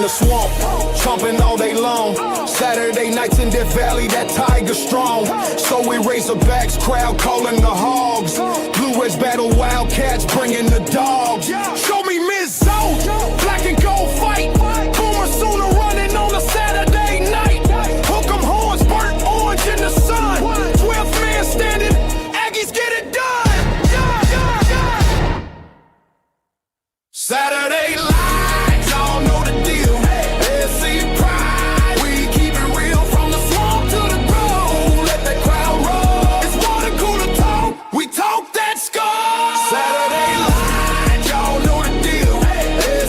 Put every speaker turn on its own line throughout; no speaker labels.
the swamp, chomping all day long. Saturday nights in Death Valley, that tiger strong. So we Razorbacks, crowd calling the hogs. Blue Ridge battle Wildcats, bringing the dogs. Show me Miss Zone, black and gold fight. Boomer Sooner running on a Saturday night. Hook 'em horns, burnt orange in the sun. 12th man standing, Aggies get it done. Saturday lights, y'all know the deal. SC pride, we keep it real from the swamp to the grove. Let that crowd roll. It's water cooler talk, we talk that score. Saturday lights, y'all know the deal.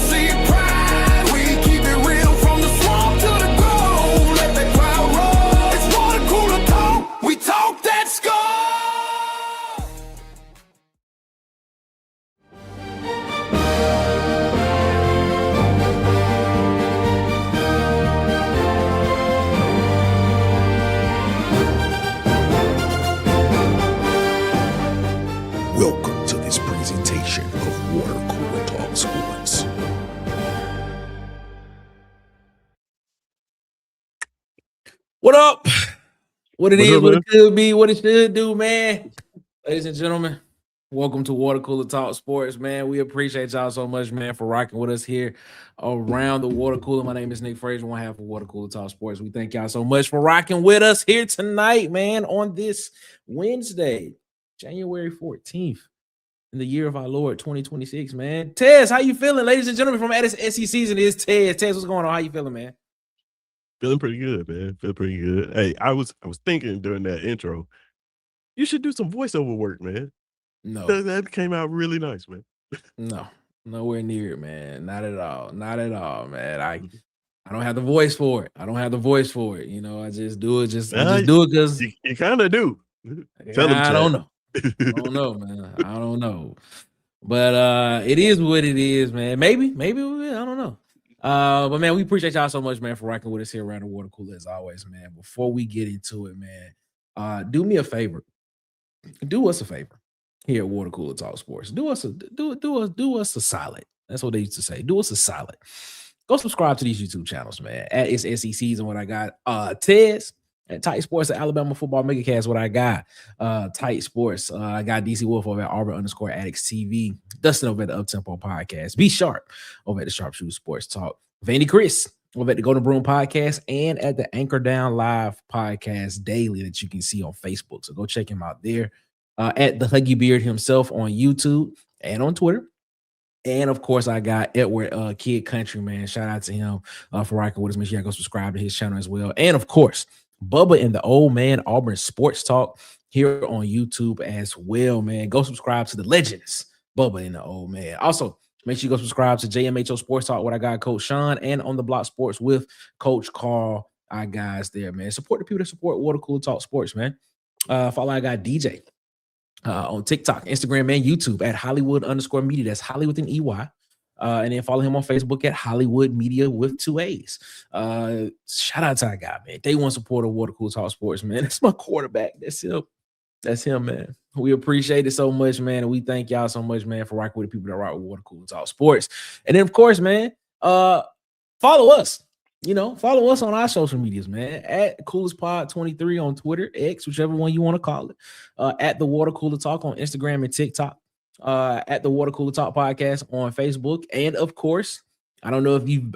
SC pride, we keep it real from the swamp to the grove. Let that crowd roll. It's water cooler talk, we talk that score.
Welcome to this presentation of Water Cooler Talk Sports.
What up? What it
What's
is,
up,
what
man?
it could be, what it should do, man. Ladies and gentlemen, welcome to Water Cooler Talk Sports, man. We appreciate y'all so much, man, for rocking with us here around the water cooler. My name is Nick Frazier, one half of Water Cooler Talk Sports. We thank y'all so much for rocking with us here tonight, man, on this Wednesday, January 14th. In the year of our Lord 2026, man. Tez, how you feeling? Ladies and gentlemen, from SEC season is Tez. Tez, what's going on? How you feeling, man?
Feeling pretty good, man. Feel pretty good. Hey, I was thinking during that intro, you should do some voiceover work, man.
No,
That came out really nice, man.
no, nowhere near it, man. Not at all. Not at all, man. I don't have the voice for it. I don't have the voice for it. You know, I just do it. I just do it because
You kind of do. Tell them,
I
Chad.
don't know. I don't know, man. I don't know. But it is what it is, man. Maybe I don't know. But man, we appreciate y'all so much, man, for rocking with us here around the water cooler as always, man. Before we get into it, man, do me a favor. Do us a favor here at Water Cooler Talk Sports. Do us a solid. That's what they used to say. Do us a solid. Go subscribe to these YouTube channels, man. At It's SECs and what I got. Tez at Tight Sports at Alabama Football Megacast, what I got. Tight Sports. I got DC Wolf over at Auburn_Addicts TV. Dustin over at the Uptempo Podcast. Be Sharp over at the Sharpshooter Sports Talk. Vandy Chris over at the Golden Broom Podcast and at the Anchor Down Live Podcast daily that you can see on Facebook. So go check him out there. At the Huggy Beard himself on YouTube and on Twitter. And of course, I got Edward Kid Country, man. Shout out to him for rocking with us. Make sure you go subscribe to his channel as well. And of course, Bubba and the Old Man Auburn Sports Talk here on YouTube as well, man. Go subscribe to the legends, Bubba and the Old Man. Also, make sure you go subscribe to JMHO Sports Talk, what I got Coach Sean, and On the Block Sports with Coach Carl. Our guys there, man. Support the people that support Water Cooler Talk Sports, man. Follow I got DJ on TikTok, Instagram, and YouTube at Hollywood_media. That's Hollywood with an EY. And then follow him on Facebook at Hollywood Media with 2 A's. Shout out to our guy, man. Day one supporter of Water Cooler Talk Sports, man. That's my quarterback. That's him. That's him, man. We appreciate it so much, man. And we thank y'all so much, man, for rocking with the people that rock with Water Cooler Talk Sports. And then, of course, man, follow us. You know, follow us on our social medias, man. At CoolersPod23 on Twitter, X, whichever one you want to call it. At the Water Cooler Talk on Instagram and TikTok. At the Water Cooler Talk Podcast on Facebook. And of course, I don't know if you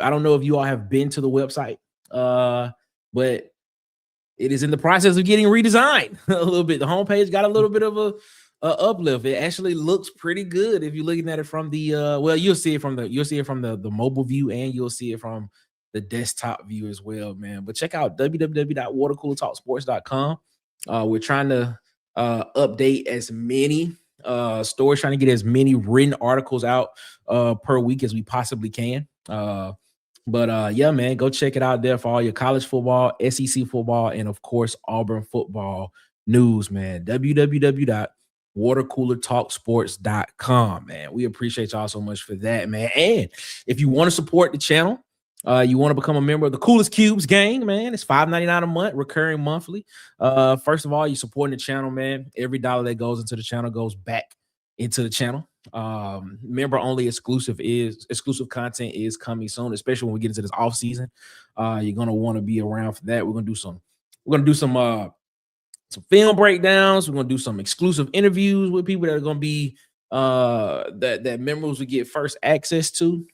all have been to the website, but it is in the process of getting redesigned a little bit. The homepage got a little bit of a uplift. It actually looks pretty good if you're looking at it from the you'll see it from the mobile view, and you'll see it from the desktop view as well, man. But check out www.watercoolertalksports.com. We're trying to update as many stores, trying to get as many written articles out per week as we possibly can. But yeah, man, go check it out there for all your college football, SEC football, and of course Auburn football news, man. www.watercoolertalksports.com, man. We appreciate y'all so much for that, man. And if you want to support the channel, you want to become a member of the Coolest Cubes gang, man. It's $5.99 a month, recurring monthly. First of all, you're supporting the channel, man. Every dollar that goes into the channel goes back into the channel. Member only exclusive content is coming soon, especially when we get into this off season. You're gonna want to be around for that. We're gonna do some film breakdowns. We're gonna do some exclusive interviews with people that are gonna be that members will get first access to.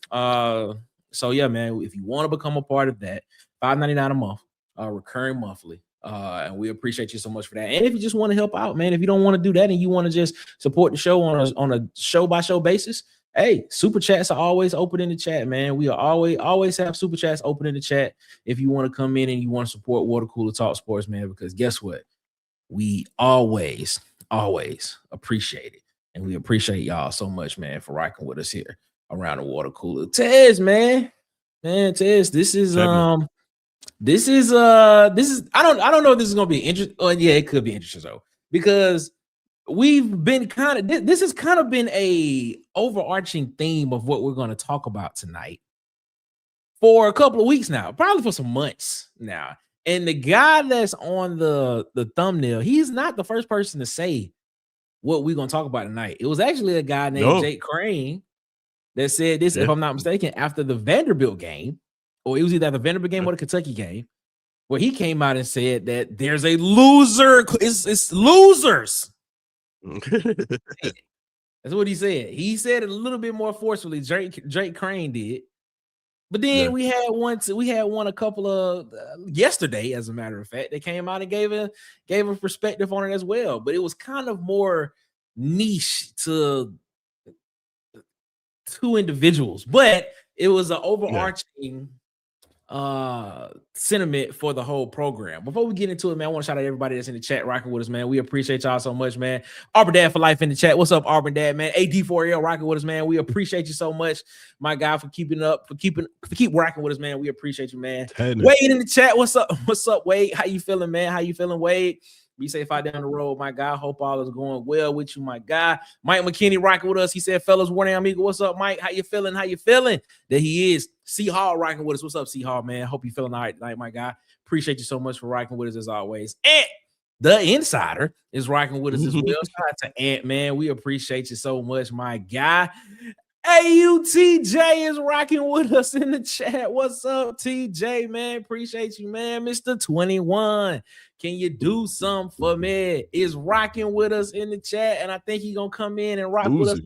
So yeah, man, if you want to become a part of that, $5.99 a month, recurring monthly. And we appreciate you so much for that. And if you just want to help out, man, if you don't want to do that and you want to just support the show on a show by show basis, hey, super chats are always open in the chat, man. We are always have super chats open in the chat if you want to come in and you want to support Water Cooler Talk Sports, man, because guess what? We always appreciate it. And we appreciate y'all so much, man, for rocking with us here around the water cooler. Tez, man, Tez, this is I don't know if this is gonna be interesting. Oh, yeah, it could be interesting though, because we've been this has kind of been a overarching theme of what we're going to talk about tonight for a couple of weeks now, probably for some months now. And the guy that's on the thumbnail, he's not the first person to say what we're going to talk about tonight. It was actually a guy named Jake Crane that said this, if I'm not mistaken, after the Vanderbilt game, or it was either the Vanderbilt game or the Kentucky game, where he came out and said that there's a loser. It's losers. That's what he said. He said it a little bit more forcefully. Drake Crane did. But then we had one a couple of yesterday, as a matter of fact, they came out and gave a perspective on it as well. But it was kind of more niche to two individuals, but it was an overarching sentiment for the whole program. Before we get into it, man, I want to shout out everybody that's in the chat rocking with us, man. We appreciate y'all so much, man. Auburn Dad for life in the chat. What's up, Auburn Dad, man? AD4L rocking with us, man. We appreciate you so much, my guy, for keep rocking with us, man. We appreciate you, man. Wade in the chat. What's up, Wade? How you feeling, man? How you feeling, Wade? Be safe out down the road, my guy. Hope all is going well with you, my guy. Mike McKinney rocking with us. He said, fellas, warning amigo. What's up, Mike? How you feeling? That he is. C Hall rocking with us. What's up, C Hall, man? Hope you feeling all right tonight, my guy. Appreciate you so much for rocking with us as always. And the Insider is rocking with us as well. Shout out to Ant, man. We appreciate you so much, my guy. AUTJ is rocking with us in the chat. What's up, TJ, man? Appreciate you, man. Mr. 21. Can you do something for me? Is rocking with us in the chat, and I think he's gonna come in and rock with us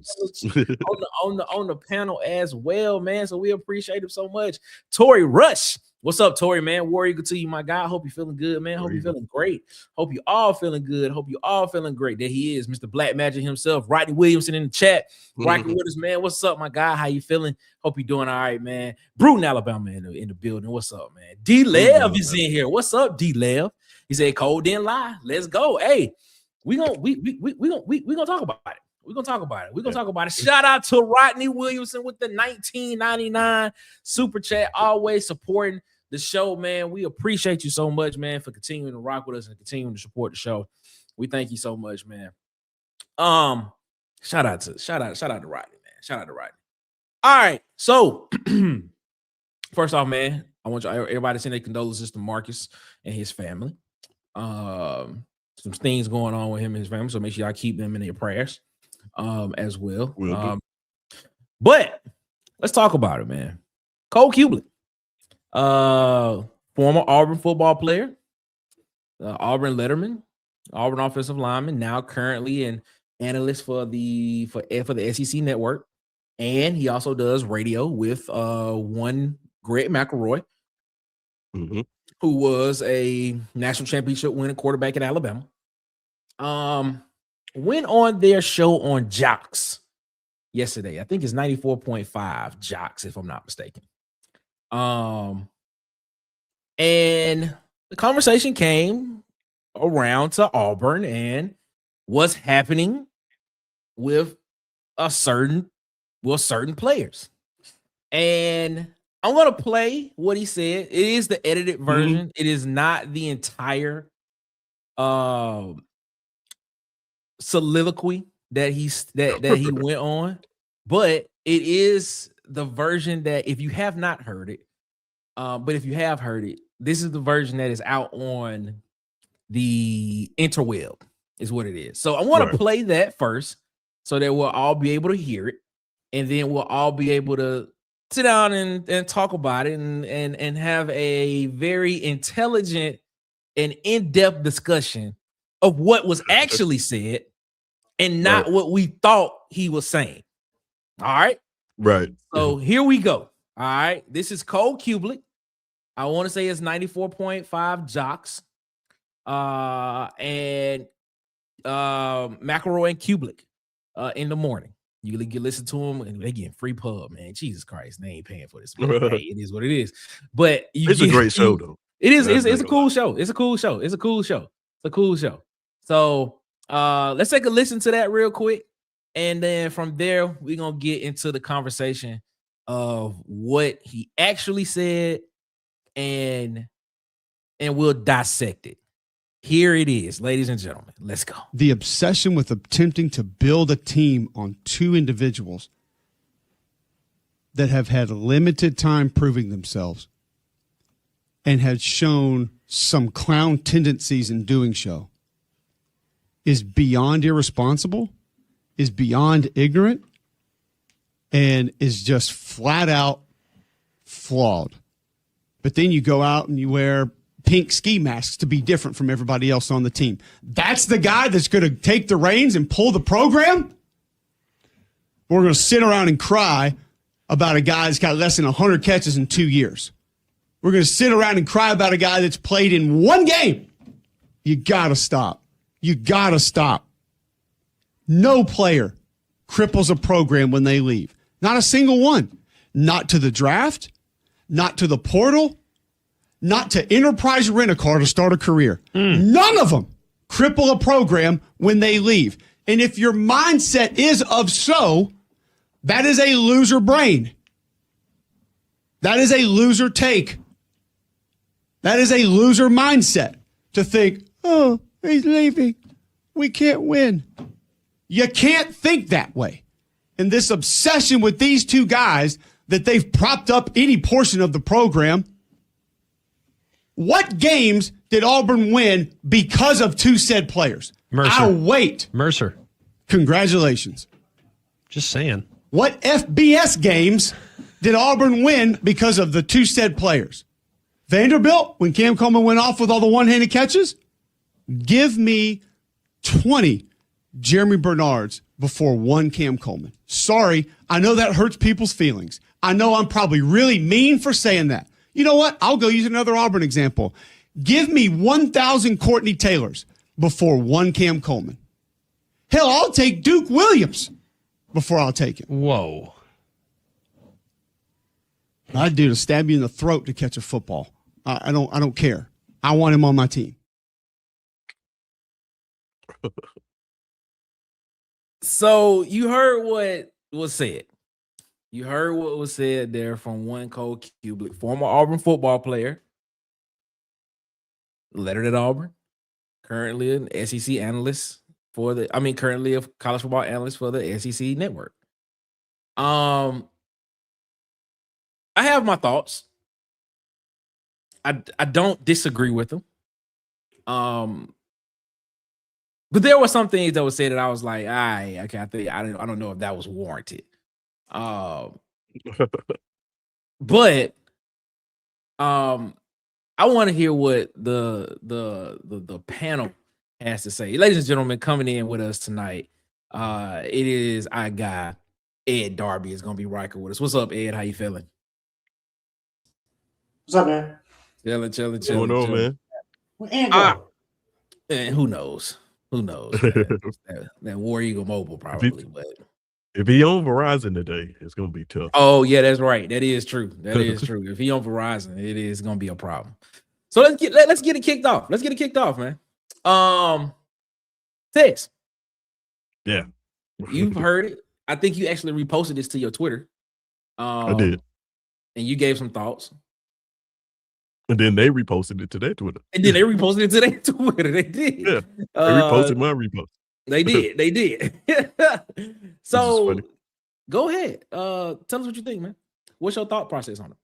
on the panel as well, man. So we appreciate him so much. Tori Rush, what's up, Tori, man? War Eagle to you, my guy. Hope you're feeling good, man. Hope you're feeling great. Hope you all feeling good. Hope you all feeling great. There he is, Mr. Black Magic himself, Rodney Williamson in the chat, rocking with us, man. What's up, my guy? How you feeling? Hope you're doing all right, man. Bruton, Alabama in the building. What's up, man? D-Lev is in here. What's up, D-Lev? He said, Cole didn't lie. Let's go. Hey, we gonna talk about it. We're gonna talk about it. Shout out to Rodney Williamson with the 1999 super chat, always supporting the show, man. We appreciate you so much, man, for continuing to rock with us and continuing to support the show. We thank you so much, man. Shout out to Rodney, man. Shout out to Rodney. All right, so first off, man, I want everybody to send their condolences to Marcus and his family. Some things going on with him and his family, so make sure y'all keep them in your prayers as well. But let's talk about it, man. Cole Cubelic, former Auburn football player, Auburn letterman, Auburn offensive lineman, now currently an analyst for the SEC network, and he also does radio with one Greg McElroy, who was a national championship winning quarterback at Alabama. Went on their show on Jocks yesterday. I think it's 94.5 Jocks, if I'm not mistaken. And the conversation came around to Auburn and what's happening with certain players. And I'm going to play what he said. It is the edited version. It is not the entire soliloquy that he went on, but it is the version that, if you have not heard it, but if you have heard it, this is the version that is out on the interweb, is what it is. So I want to play that first, so that we'll all be able to hear it, and then we'll all be able to sit down and talk about it and have a very intelligent and in-depth discussion of what was actually said and not
Right.
what we thought he was saying. All right.
Right.
So here we go. All right. This is Cole Cubelic. I want to say it's 94.5 jocks. And McElroy and Cubelic in the morning. You can listen to them and they getting free pub, man. Jesus Christ, they ain't paying for this. Man. Hey, it is what it is. But
It's a great show, though.
It is.
That's
It's a
not
cool show. It's a cool show. It's a cool show. It's a cool show. So let's take a listen to that real quick. And then from there, we're gonna get into the conversation of what he actually said, and we'll dissect it. Here it is, ladies and gentlemen. Let's go.
The obsession with attempting to build a team on two individuals that have had limited time proving themselves and had shown some clown tendencies in doing so is beyond irresponsible, is beyond ignorant, and is just flat out flawed. But then you go out and you wear pink ski masks to be different from everybody else on the team. That's the guy that's going to take the reins and pull the program? We're going to sit around and cry about a guy that's got less than 100 catches in 2 years. We're going to sit around and cry about a guy that's played in one game. You got to stop. You got to stop. No player cripples a program when they leave. Not a single one. Not to the draft, not to the portal, not to Enterprise Rent-A-Car to start a career. None of them cripple a program when they leave. And if your mindset is of so, that is a loser brain. That is a loser take. That is a loser mindset to think, oh, he's leaving. We can't win. You can't think that way. And this obsession with these two guys that they've propped up any portion of the program. What games did Auburn win because of two said players?
Mercer.
I'll wait.
Mercer.
Congratulations.
Just saying.
What FBS games did Auburn win because of the two said players? Vanderbilt, when Cam Coleman went off with all the one-handed catches? Give me 20 Jeremy Bernards before one Cam Coleman. Sorry, I know that hurts people's feelings. I know I'm probably really mean for saying that. You know what? I'll go use another Auburn example. Give me 1,000 Courtney Taylors before one Cam Coleman. Hell, I'll take Duke Williams before I'll take him.
Whoa.
I'd do to stab you in the throat to catch a football. I don't care. I want him on my team.
So you heard what was said. You heard what was said there from one Cole Cubelic, former Auburn football player, lettered at Auburn, currently an SEC analyst currently a college football analyst for the SEC network. I have my thoughts. I don't disagree with them. But there were some things that was said that I was like, I don't know if that was warranted. But I want to hear what the panel has to say. Ladies and gentlemen, coming in with us tonight, it is our guy Ed Darby is gonna be rocking with us. What's up, Ed? How you feeling?
What's up, man?
Chilling.
What's going on, man?
Where Ant go?
And who knows? Man? that War Eagle Mobile probably, but
If he on Verizon today, it's gonna be tough.
oh yeah, that's right. That is true. That is true. If he on Verizon, it is gonna be a problem. So let's get it kicked off. Let's get it kicked off, man. Tex.
Yeah.
You've heard it. I think you actually reposted this to your Twitter.
I did.
And you gave some thoughts.
And then they reposted it to their Twitter.
And then they reposted it to their Twitter. They did.
Yeah. They reposted my repost.
They did. They did. So go ahead. Tell us what you think, man. What's your thought process on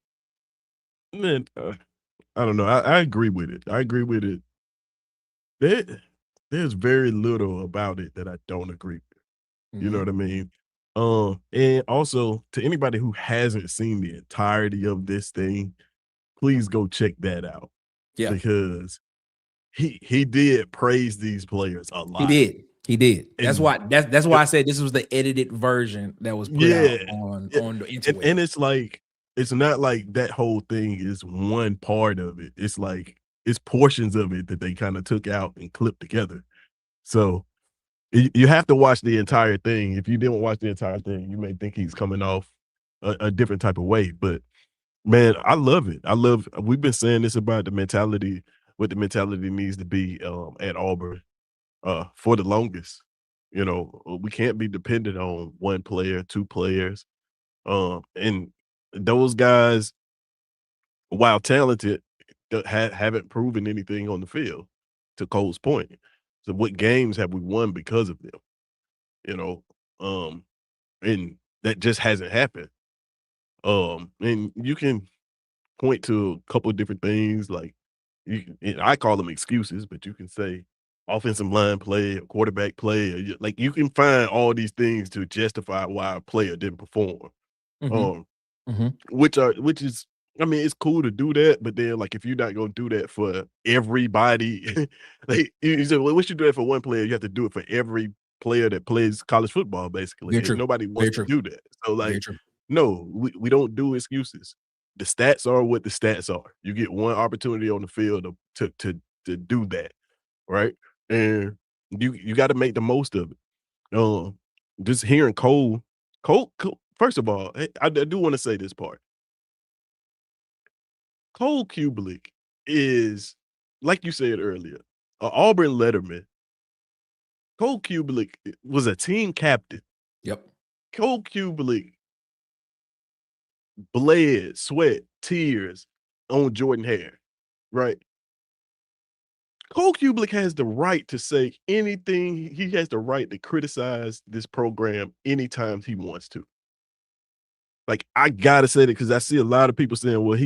it?
Man, I don't know. I agree with it. I agree with it. There's very little about it that I don't agree with. You know what I mean? And also to anybody who hasn't seen the entirety of this thing, please go check that out
Yeah,
because he did praise these players a
he
lot.
did. He did. That's
And
why. That's why I said this was the edited version that was put out
yeah,
on
yeah,
the
and
interweb.
it's like it's not like that whole thing is one part of it. It's like it's portions of it that they kind of took out and clipped together. So you have to watch the entire thing. If you didn't watch the entire thing, you may think he's coming off a different type of way. But man, I love it. I love. We've been saying this about the mentality, what the mentality needs to be at Auburn for the longest. You know, we can't be dependent on one player, two players, and those guys, while talented, haven't proven anything on the field. To Cole's point, so what games have we won because of them? You know, um, and that just hasn't happened. And you can point to a couple of different things, like and I call them excuses, but you can say offensive line play, or quarterback play, or like you can find all these things to justify why a player didn't perform.
Mhm.
Um,
Mhm.
which is I mean, it's cool to do that, but then like if you're not gonna do that for everybody, like you said, well, once you do that for one player, you have to do it for every player that plays college football, basically.
Very
And
true.
nobody
Very
wants to
true.
do that. So
Very
like,
true.
no, we don't do excuses. The stats are what the stats are. You get one opportunity on the field to do that, right? And you got to make the most of it. Just hearing Cole, first of all, I do want to say this part. Cole Cubelic is, like you said earlier, a Auburn letterman. Cole Cubelic was a team captain.
Yep.
Cole Cubelic bled, sweat, tears on Jordan Hare, right? Cole Cubelic has the right to say anything. He has the right to criticize this program anytime he wants to. Like, I gotta say that because I see a lot of people saying, "Well,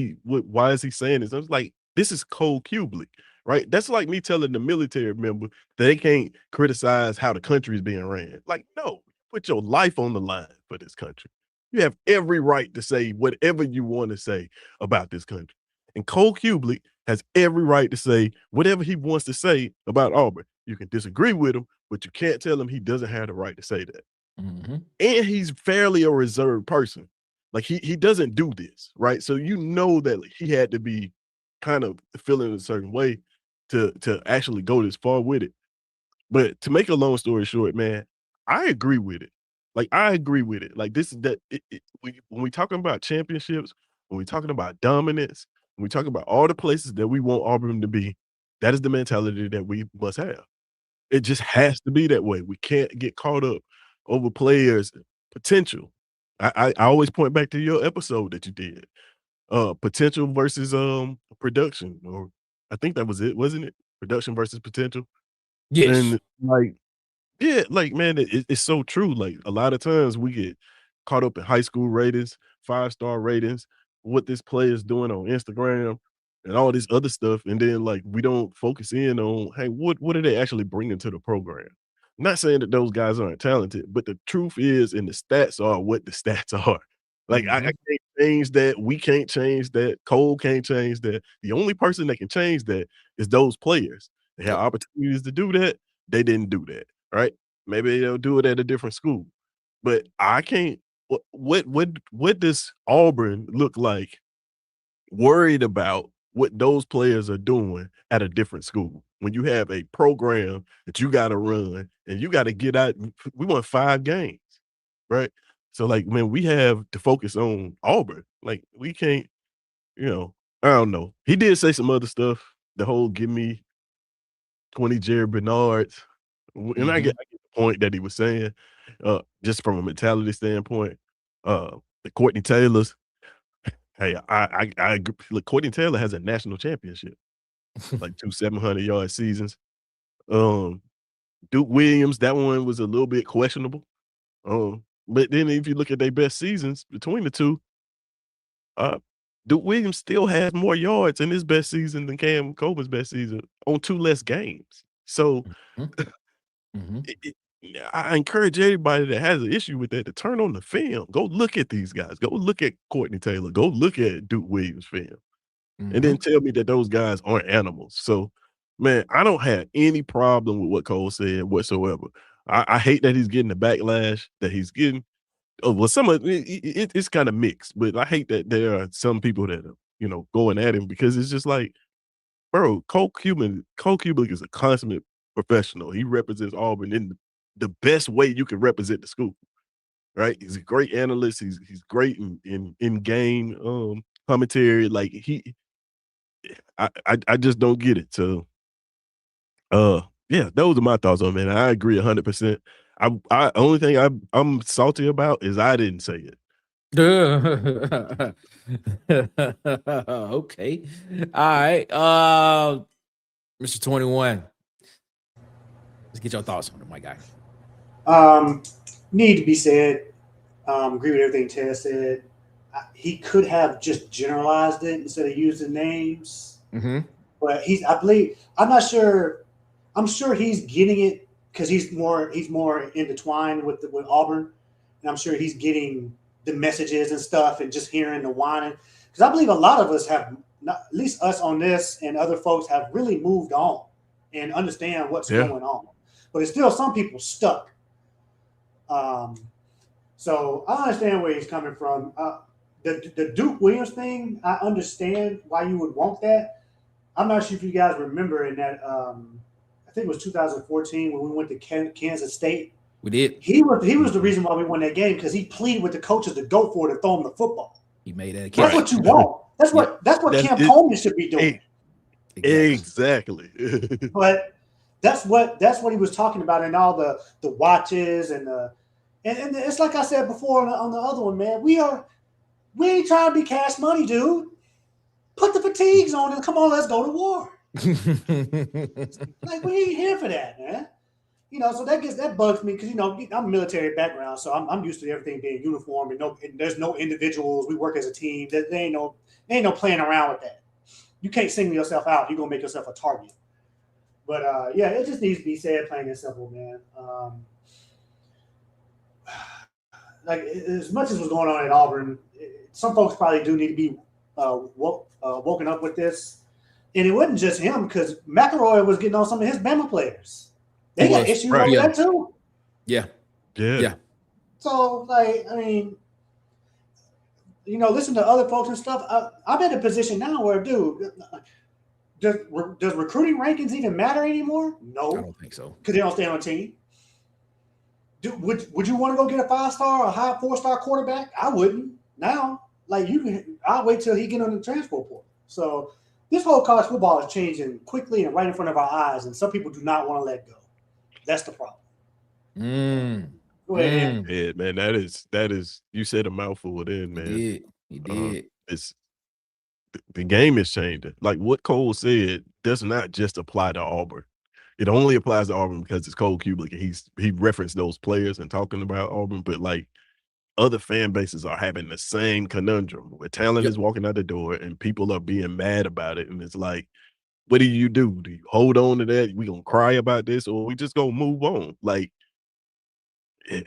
why is he saying this?" I was like, "This is Cole Cubelic, right?" That's like me telling the military member that they can't criticize how the country is being ran. Like, no, put your life on the line for this country. You have every right to say whatever you want to say about this country. And Cole Cubelic has every right to say whatever he wants to say about Auburn. You can disagree with him, but you can't tell him he doesn't have the right to say that.
Mhm.
And he's fairly a reserved person. Like he doesn't do this, right? So you know that he had to be kind of feeling a certain way to actually go this far with it. But to make a long story short, man, I agree with it. Like I agree with it. Like this is that when we talking about championships, when we talking about dominance, when we talking about all the places that we want Auburn to be, that is the mentality that we must have. It just has to be that way. We can't get caught up over players' potential. I always point back to your episode that you did. Potential versus production, or I think that was it, wasn't it? Production versus potential.
Yes.
And like yeah, like, man, it's so true. Like, a lot of times we get caught up in high school ratings, five-star ratings, what this player is doing on Instagram and all this other stuff, and then, like, we don't focus in on, "Hey, what are they actually bringing to the program?" Not saying that those guys aren't talented, but the truth is, and the stats are what the stats are. Like, I
Mhm.
can't change that, we can't change that, Cole can't change that. The only person that can change that is those players. They have
Yep.
opportunities to do that, they didn't do that. Right? Maybe they'll do it at a different school. But I can't what does Auburn look like worried about what those players are doing at a different school? When you have a program that you gotta run and you gotta get out we won 5 games, right? So, like, when we have to focus on Auburn, like, we can't, you know, I don't know. He did say some other stuff, the whole "give me 20 Jared Bernards." And
Mhm.
I get the point that he was saying, just from a mentality standpoint. The Courtney Taylors, hey, I agree. Look, Courtney Taylor has a national championship, like 2 700-yard seasons. Um, Duke Williams, that one was a little bit questionable. But then if you look at their best seasons between the two, uh, Duke Williams still has more yards in his best season than Cam Coleman's best season on 2 less games. So
Mhm. Mhm.
I encourage everybody that has an issue with that to turn on the film. Go look at these guys. Go look at Courtney Taylor. Go look at Duke Williams film. And then tell me that those guys aren't animals. So, man, I don't have any problem with what Cole said whatsoever. I hate that he's getting the backlash that he's getting. Oh, well, some of it's kind of mixed, but I hate that there are some people that are, going at him because it's just like, bro, Cole Cubelic is a consummate professional. He represents Auburn in the best way you can represent the school, right? He's a great analyst. He's great in game commentary. Like I just don't get it. So, yeah, those are my thoughts on it, man. I agree 100%. I only thing I'm salty about is I didn't say it.
Okay. All right. Mr. 21. Let's get your thoughts on it, my guy.
Need to be said. Agree with everything Ted said. He could have just generalized it instead of using names. But I'm not sure. I'm sure he's getting it because he's more intertwined with Auburn, and I'm sure he's getting the messages and stuff and just hearing the whining. Because I believe a lot of us have, not, at least us on this and other folks, have really moved on and understand what's going on. But it's still some people stuck. So I understand where he's coming from. The Duke Williams thing, I understand why you would want that. I'm not sure if you guys remember in that, I think it was 2014 when we went to Kansas State.
We did.
He was the reason why we won that game because he pleaded with the coaches to go for it and throw him the football.
He made that.
That's what you want. That's what Cam Coleman should be doing.
Exactly.
But that's what he was talking about in all the watches and it's like I said before on the other one, man. We ain't trying to be cash money, dude. Put the fatigues on and come on, let's go to war. Like we ain't here for that, man. So that bugs me because I'm a military background, so I'm used to everything being uniform and there's no individuals. We work as a team. There ain't no playing around with that. You can't single yourself out. You're gonna make yourself a target. But yeah, it just needs to be said, plain and simple, man. Like as much as was going on at Auburn, some folks probably do need to be woken up with this. And it wasn't just him because McElroy was getting on some of his Bama players. They got issues over that too.
Yeah.
So, listen to other folks and stuff. I'm in a position now where, dude, does recruiting rankings even matter anymore? No.
I don't think so.
Because they don't stay on a team. Would you want to go get a 5-star or a high 4-star quarterback? I wouldn't. Now, I'll wait till he get on the transfer portal. So this whole college football is changing quickly and right in front of our eyes, and some people do not want to let go. That's the problem. Go ahead.
Yeah, man, that is you said a mouthful then, man.
He did.
It's the game is changing. Like what Cole said does not just apply to Auburn. It only applies to Auburn because it's Cole Cubelic and he referenced those players and talking about Auburn, but like other fan bases are having the same conundrum where talent is walking out the door and people are being mad about it. And it's like, what do? Do you hold on to that? We gonna cry about this or we just gonna move on? Like the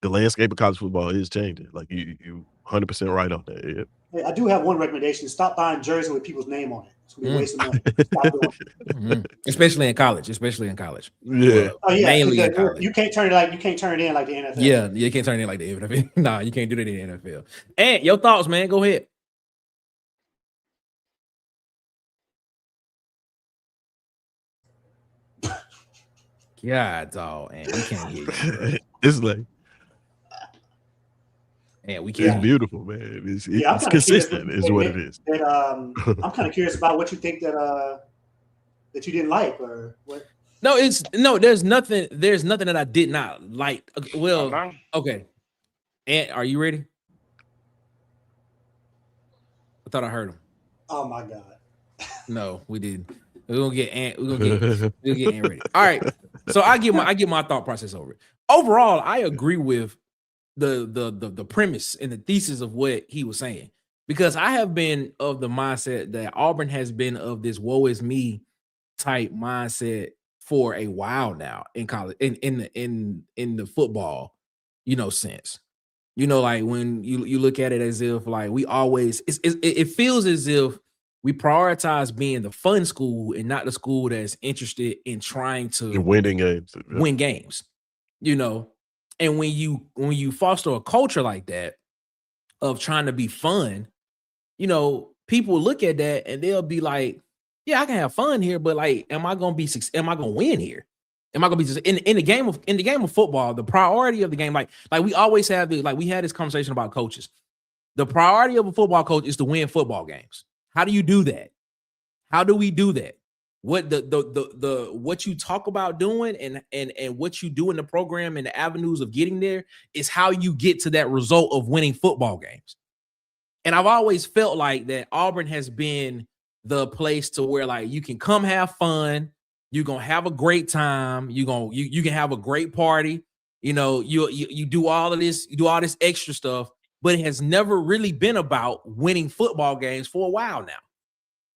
landscape of college football is changing. Like you 100% right on that. Yeah.
Hey, I do have one recommendation. Stop buying jerseys with people's name on it. It's going to be wasting money. Stop doing it.
Especially in college.
Yeah.
Mainly in college.
You can't turn it in like the NFL.
Yeah, you can't turn it in like the NFL. Nah, you can't do that in the NFL. And your thoughts, man. Go ahead. God, dog, and we can't hear you.
It's like
and we can't.
It's beautiful, man. It's consistent, is what it is.
I'm kind of curious about what you think that you didn't like, or what.
There's nothing that I did not like. Well, okay. And are you ready? I thought I heard him.
Oh my God.
No, we didn't. We're gonna get Ant ready. All right. So I get my thought process over it. Overall, I agree with the premise and the thesis of what he was saying, because I have been of the mindset that Auburn has been of this woe is me type mindset for a while now in college, in the football, sense. Like when you look at it as if like we always, it feels as if we prioritize being the fun school and not the school that's interested in trying to
winning games.
win games. And when you foster a culture like that of trying to be fun, people look at that and they'll be like, yeah, I can have fun here, but like, am I gonna win here? Am I gonna be just in the game of football? The priority of the game, like we always have we had this conversation about coaches. The priority of a football coach is to win football games. How do you do that? How do we do that? What the what you talk about doing and what you do in the program and the avenues of getting there is how you get to that result of winning football games. And I've always felt like that Auburn has been the place to where like you can come have fun, you're gonna have a great time, you can have a great party, you do all of this, you do all this extra stuff, but it has never really been about winning football games for a while now.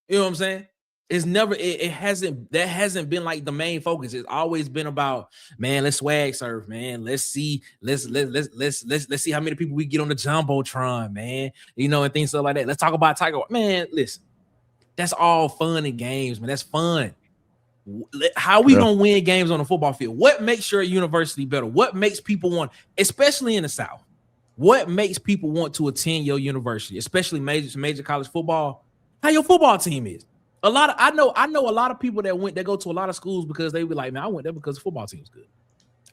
You know what I'm saying? It's never that hasn't been like the main focus. It's always been about, man, let's swag surf, man. Let's see how many people we get on the Jumbotron, man. And things like that. Let's talk about Tiger. Man, listen. That's all fun and games, man. That's fun. How are we gonna win games on the football field? What makes your university better? What makes people want, especially in the South? What makes people want to attend your university, especially major college football? How your football team is. I know a lot of people that go to a lot of schools because they be like, man, I went there because the football team was good.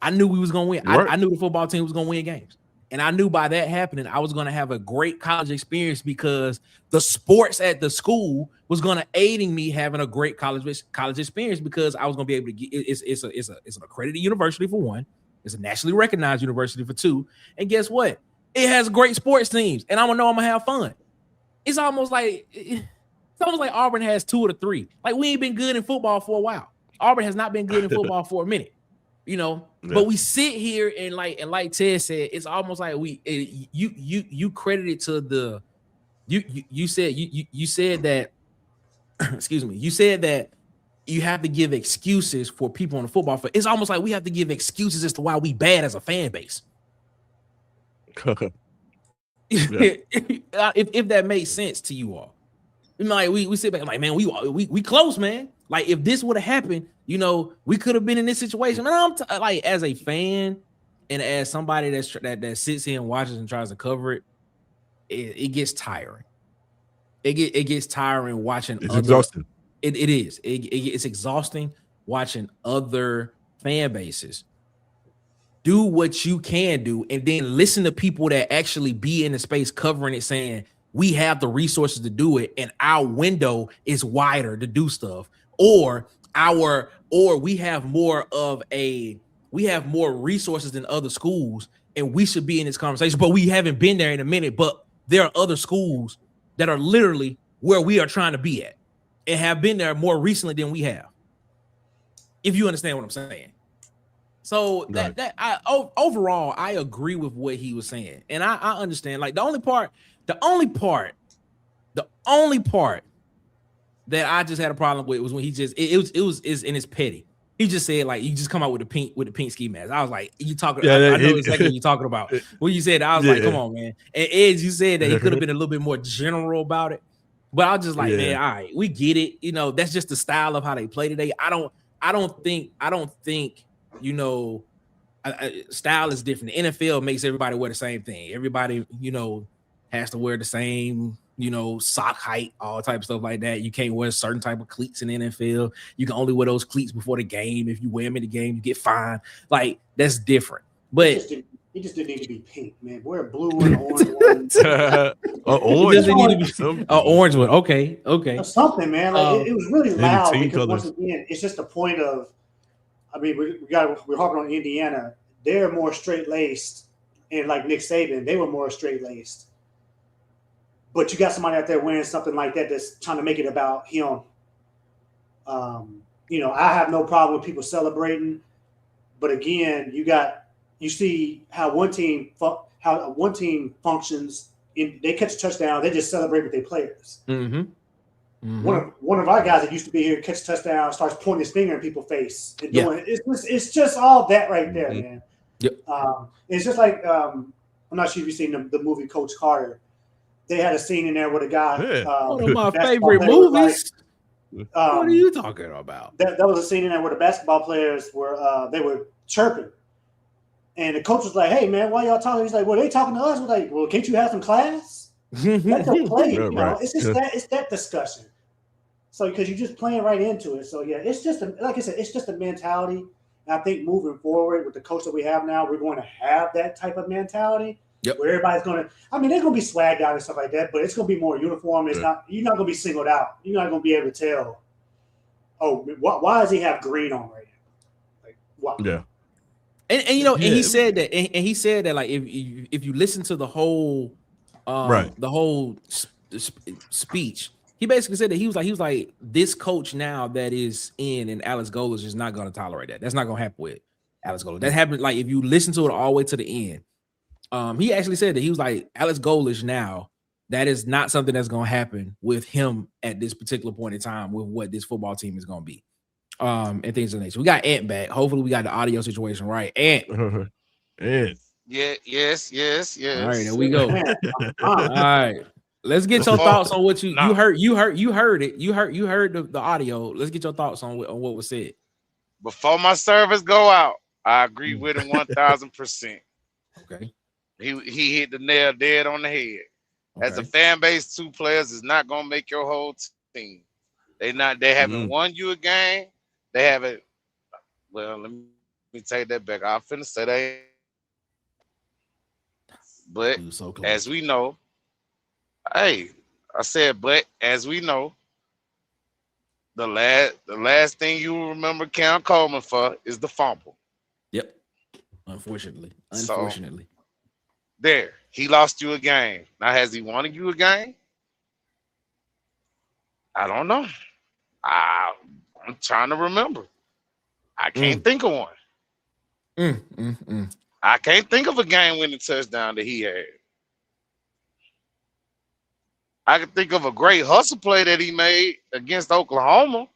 I knew we was gonna win. Right. I knew the football team was gonna win games. And I knew by that happening, I was going to have a great college experience because the sports at the school was going to aid in me having a great college experience because I was going to be able to get it's an accredited university for one. It's a nationally recognized university for two. And guess what? It has great sports teams, and I'm going to have fun. It's almost like Auburn has two of the three. Like we ain't been good in football for a while. Auburn has not been good in football for a minute. But we sit here and like Ted said, it's almost like you credit it to the you said that excuse me, you said that you have to give excuses for people on the football field. It's almost like we have to give excuses as to why we bad as a fan base. if that makes sense to you all. Like we sit back like, man, we close, man. Like if this would have happened, we could have been in this situation. Man, like as a fan and as somebody that sits here and watches and tries to cover it, it gets tiring. It gets tiring watching.
It's exhausting.
It is. It's exhausting watching other fan bases do what you can do, and then listen to people that actually be in the space covering it, saying we have the resources to do it, and our window is wider to do stuff, or we have more resources than other schools, and we should be in this conversation, but we haven't been there in a minute. But there are other schools that are literally where we are trying to be at and have been there more recently than we have. If you understand what I'm saying. So overall, I agree with what he was saying. And I understand, like the only part that I just had a problem with was when he just it's petty. He just said like you just come out with the pink ski mask. I was like, you talking? I know exactly what you're talking about. When you said, I was like, come on, man. And Ed, you said that he could have been a little bit more general about it, but I was just like, man, all right, we get it. That's just the style of how they play today. I don't think style is different. The NFL makes everybody wear the same thing. Everybody has to wear the same sock height, all type of stuff like that. You can't wear certain type of cleats in the NFL. You can only wear those cleats before the game. If you wear them in the game, you get fined. Like that's different. But
he just didn't need to be pink, man. Wear a blue and orange one.
Orange one. Okay.
Something, man. Like it was really loud because once again, it's just a point of. I mean, we're harping on Indiana. They're more straight laced, and like Nick Saban, they were more straight laced. But you got somebody out there wearing something like that that's trying to make it about him. I have no problem with people celebrating, but again, you see how one team functions. They catch a touchdown, they just celebrate with their players.
Mm-hmm. Mhm.
One of our guys that used to be here catch a touchdown starts pointing his finger in people's face and doing it's just all that right there, man.
Yep.
It's just like I'm not sure if you've seen the movie Coach Carter. They had a scene in there where the guy
One of my
basketball
favorite
player was like,
movies. What are you talking about?
that was a scene in there where the basketball players were they were chirping. And the coach was like, "Hey man, why y'all talking?" He's like, "Well, they talking to us." We're like, "Well, can't you have some class? Let them play." You know,
Right.
it's just that discussion. So because you're just playing right into it. So yeah, it's just like I said, it's just a mentality. And I think moving forward with the coach that we have now, we're going to have that type of mentality.
Yep.
Where everybody's going to, I mean, they're going to be swagged out and stuff like that, but it's going to be more uniform. It's not, you're not going to be singled out. You're not going to be able to tell, oh, why does he have green on right now? Like, why?
Yeah.
And you know, and he said that, and he said that, like, if you listen to the whole speech, he basically said that he was like this coach now that is in, and Alex Golesh is not going to tolerate that. That's not going to happen with Alex Golesh. That happened, like, if you listen to it all the way to the end. He actually said that he was like, Alex Golesh now, that is not something that's going to happen with him at this particular point in time with what this football team is going to be. And things of that nature. We got Ant back. Hopefully we got the audio situation right. Ant.
Ant.
Yeah, yes.
All right, there we go. All right. Let's get your thoughts on what you heard. You heard it. You heard the audio. Let's get your thoughts on what was said.
Before my service go out, I agree with him 1,000%.
Okay.
He hit the nail dead on the head.
Okay.
As a fan base, 2 players is not gonna make your whole team. They haven't won you a game. They haven't. Well, let me take that back. I'm finna say that. But
so
as we know, but as we know, the last thing you will remember Cam Coleman for is the fumble.
Yep. Unfortunately.
So, there, he lost you a game. Now, has he won you a game? I don't know. I'm trying to remember. I can't think of one. I can't think of a game-winning touchdown that he had. I can think of a great hustle play that he made against Oklahoma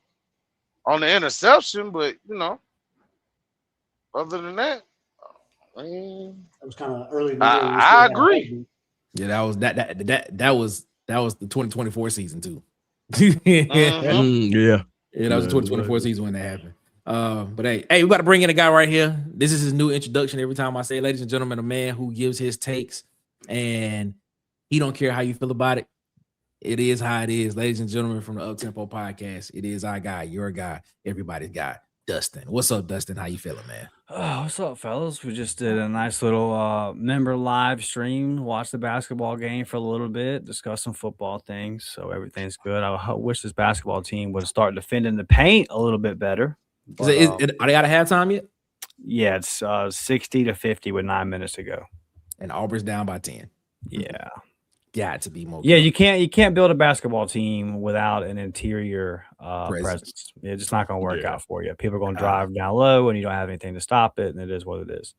on the interception, but you know, other than that,
That was kind of early.
I agree.
Yeah, that was the 2024 season too.
Yeah,
that was the 2024 season when that happened. But hey, we got to bring in a guy right here. This is his new introduction. Every time I say, ladies and gentlemen, a man who gives his takes and he don't care how you feel about it. It is how it is, ladies and gentlemen, from the Up Tempo podcast. It is our guy, your guy, everybody's guy, Dustin. What's up, Dustin? How you feeling, man?
Oh, what's up, fellas? We just did a nice little member live stream, watched the basketball game for a little bit, discussed some football things. So everything's good. I wish this basketball team would start defending the paint a little bit better. But,
are they out of halftime yet?
Yeah, it's 60-50 with 9 minutes to go.
And Auburn's down by 10.
Yeah.
Got to be more.
Yeah, you can't build a basketball team without an interior presence. It's just not going to work out for you. People are going to drive down low, and you don't have anything to stop it, and it is what it is.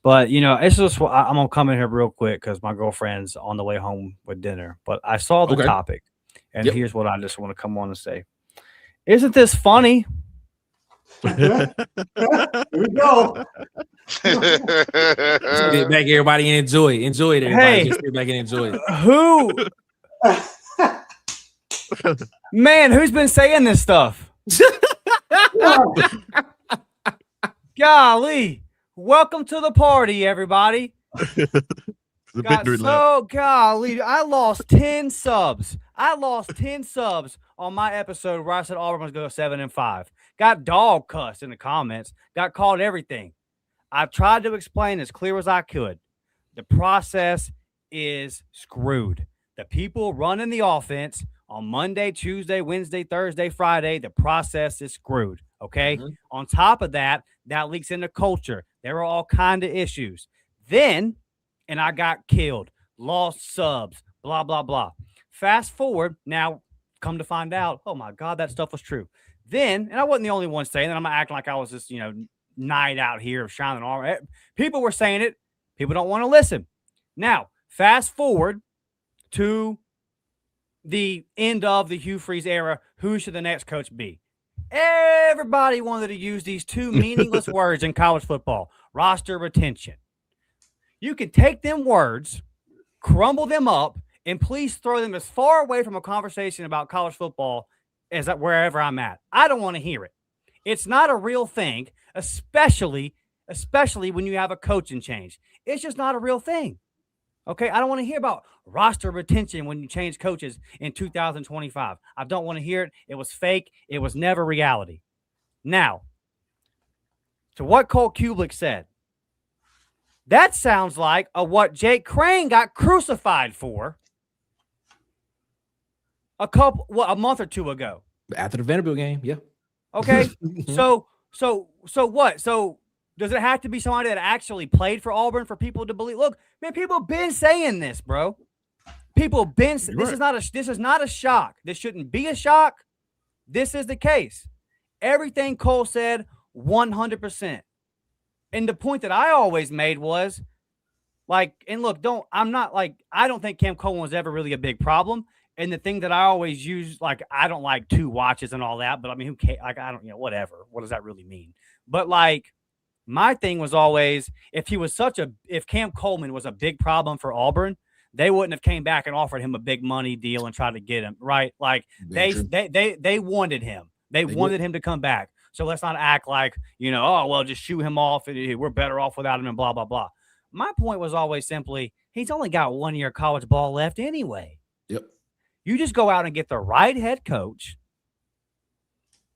But you know, it's just I'm gonna come in here real quick because my girlfriend's on the way home with dinner. But I saw the topic, and here's what I just want to come on and say: isn't this funny?
Here we go.
Sit back, everybody, and enjoy it. Enjoy it, everybody.
Hey,
just sit back and enjoy it.
Who? Man, who's been saying this stuff? Golly. Welcome to the party, everybody. Golly, I lost 10 subs. I lost 10 subs on my episode where I said Auburn was going to go 7-5. Got dog cussed in the comments. Got called everything. I tried to explain as clear as I could. The process is screwed. The people running the offense on Monday, Tuesday, Wednesday, Thursday, Friday, the process is screwed. Okay. On top of that, that leaks into culture. There are all kinds of issues. Then, and I got killed, lost subs, blah, blah, blah. Fast forward, now come to find out, oh my God, that stuff was true. Then, and I wasn't the only one saying that. I'm not acting like I was just, night out here of shining armor. People were saying it. People don't want to listen. Now, fast forward to the end of the Hugh Freeze era, who should the next coach be? Everybody wanted to use these two meaningless words in college football: roster retention. You can take them words, crumble them up, and please throw them as far away from a conversation about college football as wherever I'm at. I don't want to hear it. It's not a real thing, especially when you have a coaching change. It's just not a real thing. Okay, I don't want to hear about roster retention when you change coaches in 2025. I don't want to hear it. It was fake. It was never reality. Now, to what Cole Cubelic said, that sounds like what Jake Crane got crucified for a month or two ago.
After the Vanderbilt game, yeah.
Okay, so what? So does it have to be somebody that actually played for Auburn for people to believe? Look, man, people have been saying this, bro. People have been. This is not a shock. This shouldn't be a shock. This is the case. Everything Cole said, 100%. And the point that I always made was, like, and look, I don't think Cam Coleman was ever really a big problem. And the thing that I always use, like, I don't like 2 watches and all that, but I mean, who cares? Like, I don't, whatever. What does that really mean? But like, my thing was always, if Cam Coleman was a big problem for Auburn, they wouldn't have came back and offered him a big money deal and tried to get him, right? Like, they wanted him. They wanted him to come back. So let's not act like, oh, well, just shoo him off. We're better off without him and blah, blah, blah. My point was always simply, he's only got 1 year of college ball left anyway.
Yep.
You just go out and get the right head coach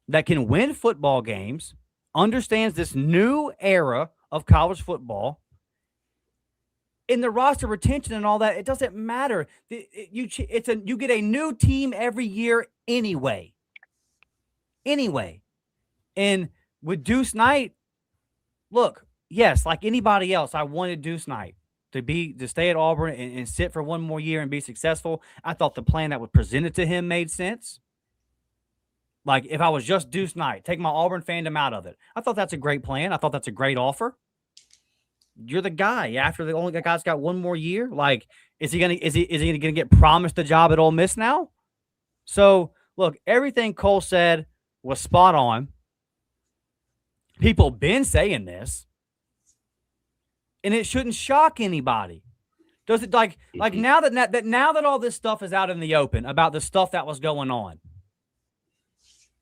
that can win football games, understands this new era of college football. In the roster retention and all that, it doesn't matter. You get a new team every year anyway. And with Deuce Knight, look, yes, like anybody else, I wanted Deuce Knight to stay at Auburn and sit for 1 more year and be successful. I thought the plan that was presented to him made sense. Like, if I was just Deuce Knight, take my Auburn fandom out of it, I thought that's a great plan. I thought that's a great offer. You're the guy. After the only guy's got 1 more year, like, is he gonna get promised a job at Ole Miss now? So look, everything Cole said was spot on. People been saying this, and it shouldn't shock anybody. Does it like now that all this stuff is out in the open about the stuff that was going on?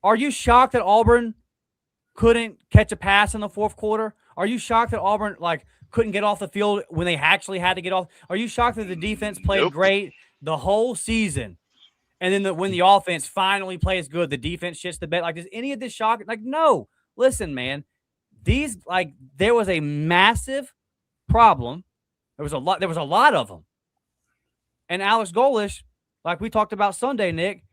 Are you shocked that Auburn couldn't catch a pass in the 4th quarter? Are you shocked that Auburn couldn't get off the field when they actually had to get off? Are you shocked that the defense played great the whole season, and then when the offense finally plays good, the defense shits the bed? Like, does any of this shock? Like, no. Listen, man, there was a massive problem. There was a lot of them. And Alex Golesh, like we talked about Sunday, Nick,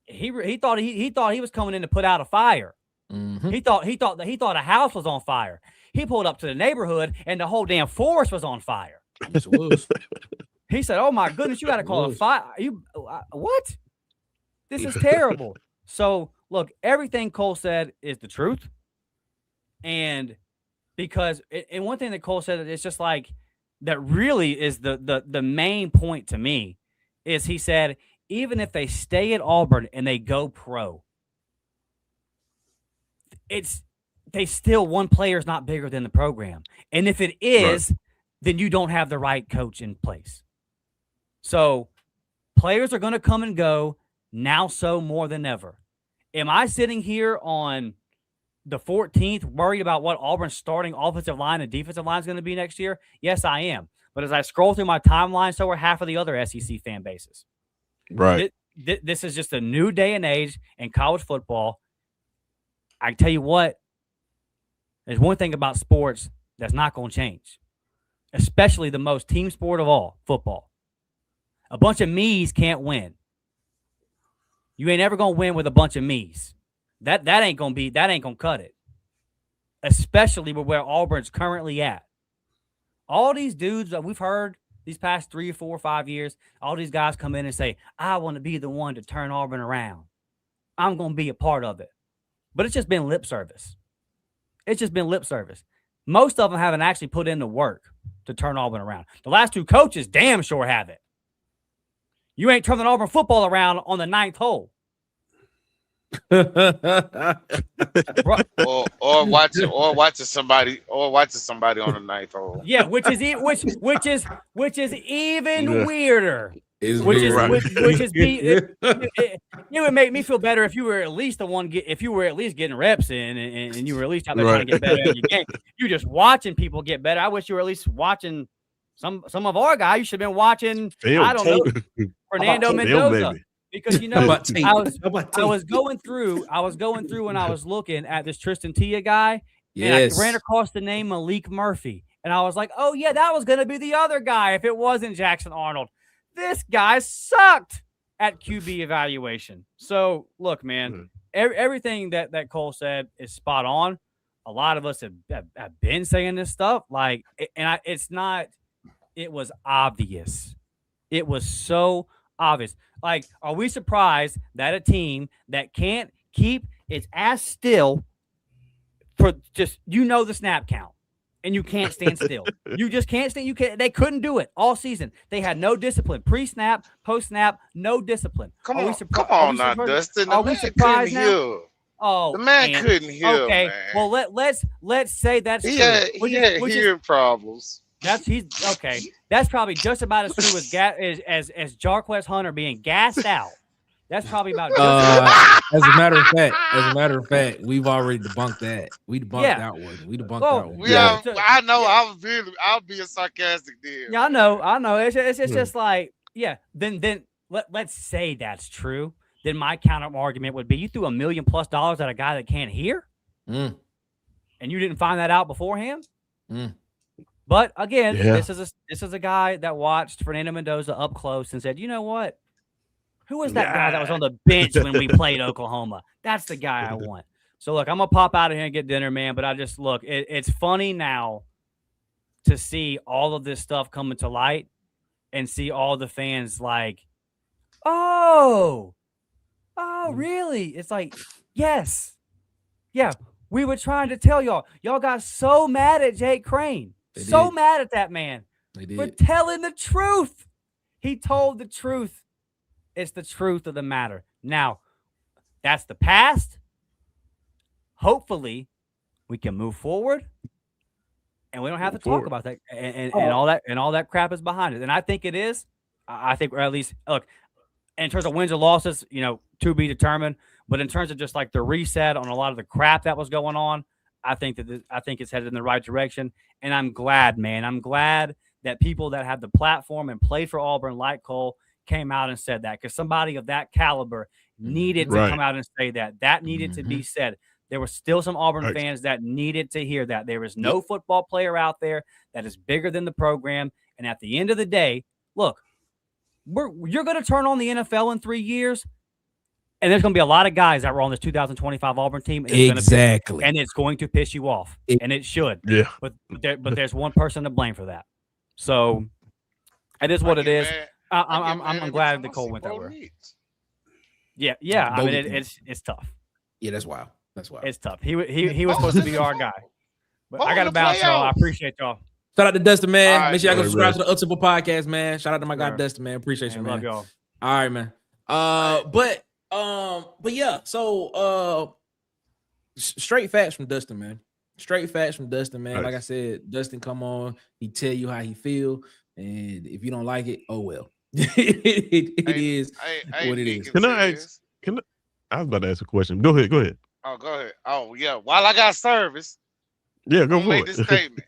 he thought he was coming in to put out a fire. Mm-hmm. He thought a house was on fire. He pulled up to the neighborhood and the whole damn forest was on fire.
Yes, it was.
He said, "Oh my goodness, you got to call a fire." What? This is terrible. So look, everything Cole said is the truth. And one thing that Cole said, it's just like, that really is the main point to me, is he said, even if they stay at Auburn and they go pro, they still, one player is not bigger than the program. And if it is, then you don't have the right coach in place. So players are going to come and go now, so more than ever. Am I sitting here on the 14th worried about what Auburn's starting offensive line and defensive line is going to be next year? Yes, I am. But as I scroll through my timeline, so are half of the other SEC fan bases.
Right.
This is just a new day and age in college football. I tell you what, there's one thing about sports that's not going to change, especially the most team sport of all, football. A bunch of me's can't win. You ain't ever going to win with a bunch of me's. That ain't gonna cut it. Especially where Auburn's currently at. All these dudes that we've heard these past 3 or 4 or 5 years, all these guys come in and say, I want to be the one to turn Auburn around. I'm gonna be a part of it. But it's just been lip service. Most of them haven't actually put in the work to turn Auburn around. The last 2 coaches damn sure have it. You ain't turning Auburn football around on the 9th hole.
or watching somebody on the 9th hole.
Yeah, which is even weirder.
It's
Which is
weird.
which is it would make me feel better if you were at least if you were at least getting reps in and you were at least out there trying to get better at your game. You're just watching people get better. I wish you were at least watching some of our guys. You should have been watching
Film.
I don't know Fernando Mendoza.
Maybe.
Because I was going through when I was looking at this Tristan Tia guy, and I ran across the name Malik Murphy, and I was like, oh yeah, that was gonna be the other guy if it wasn't Jackson Arnold. This guy sucked at QB evaluation. So look, man, everything that Cole said is spot on. A lot of us have been saying this stuff, like, and it was obvious. It was so obvious. Like, are we surprised that a team that can't keep its ass still for just, the snap count, and you can't stand still. You just can't stand. They couldn't do it all season. They had no discipline. Pre-snap, post-snap, no discipline.
Come on now, Dustin. The man couldn't hear.
Oh,
the man couldn't hear. Okay, man.
Well let's say that's true.
He had hearing problems.
That's probably just about as true as Jarquez Hunter being gassed out. That's probably about.
As a matter of fact, we've already debunked that. We debunked that one. We debunked that one.
Yeah, I know. I was being sarcastic there.
Yeah, I know. It's just like, yeah. Then let's say that's true. Then my counter argument would be: you threw $1 million+ at a guy that can't hear, and you didn't find that out beforehand. But again, this is a guy that watched Fernando Mendoza up close and said, you know what? Who was that guy that was on the bench when we played Oklahoma? That's the guy I want. So, look, I'm going to pop out of here and get dinner, man. But I just, look, it's funny now to see all of this stuff coming to light and see all the fans like, oh, really? It's like, yes. Yeah, we were trying to tell y'all. Y'all got so mad at Jake Crane. So mad at that man for telling the truth. He told the truth. It's the truth of the matter. Now, that's the past. Hopefully, we can move forward, and we don't have to talk about that. And all that crap is behind it. And I think it is. I think, or at least, look, in terms of wins or losses, to be determined. But in terms of just like the reset on a lot of the crap that was going on, I think it's headed in the right direction. And I'm glad, man. I'm glad that people that have the platform and played for Auburn like Cole came out and said that, because somebody of that caliber needed to come out and say that. That needed to be said. There were still some Auburn fans that needed to hear that. There is no football player out there that is bigger than the program. And at the end of the day, look, you're going to turn on the NFL in 3 years, and there's going to be a lot of guys that were on this 2025 Auburn team. And it's going to piss you off, and it should. Yeah. But there's one person to blame for that. So it is what it is. I'm glad that Cole went that way. Yeah. I mean, it's tough.
Yeah, that's wild.
It's tough. He was supposed to be our guy. But I got to bounce, y'all. I appreciate y'all.
Shout out to Dustin, man. Make sure y'all go subscribe to the Ultimate Podcast, man. Shout out to my guy Dustin, man. Appreciate you, man.
Love y'all.
All right, man. But yeah. So straight facts from Dustin, man. Like I said, Dustin come on. He tell you how he feel, and if you don't like it, oh well. it is what it is.
Can I ask? I was about to ask a question. Go ahead.
Oh, go ahead. Oh, yeah. While I got service,
go for
make
it.
this statement.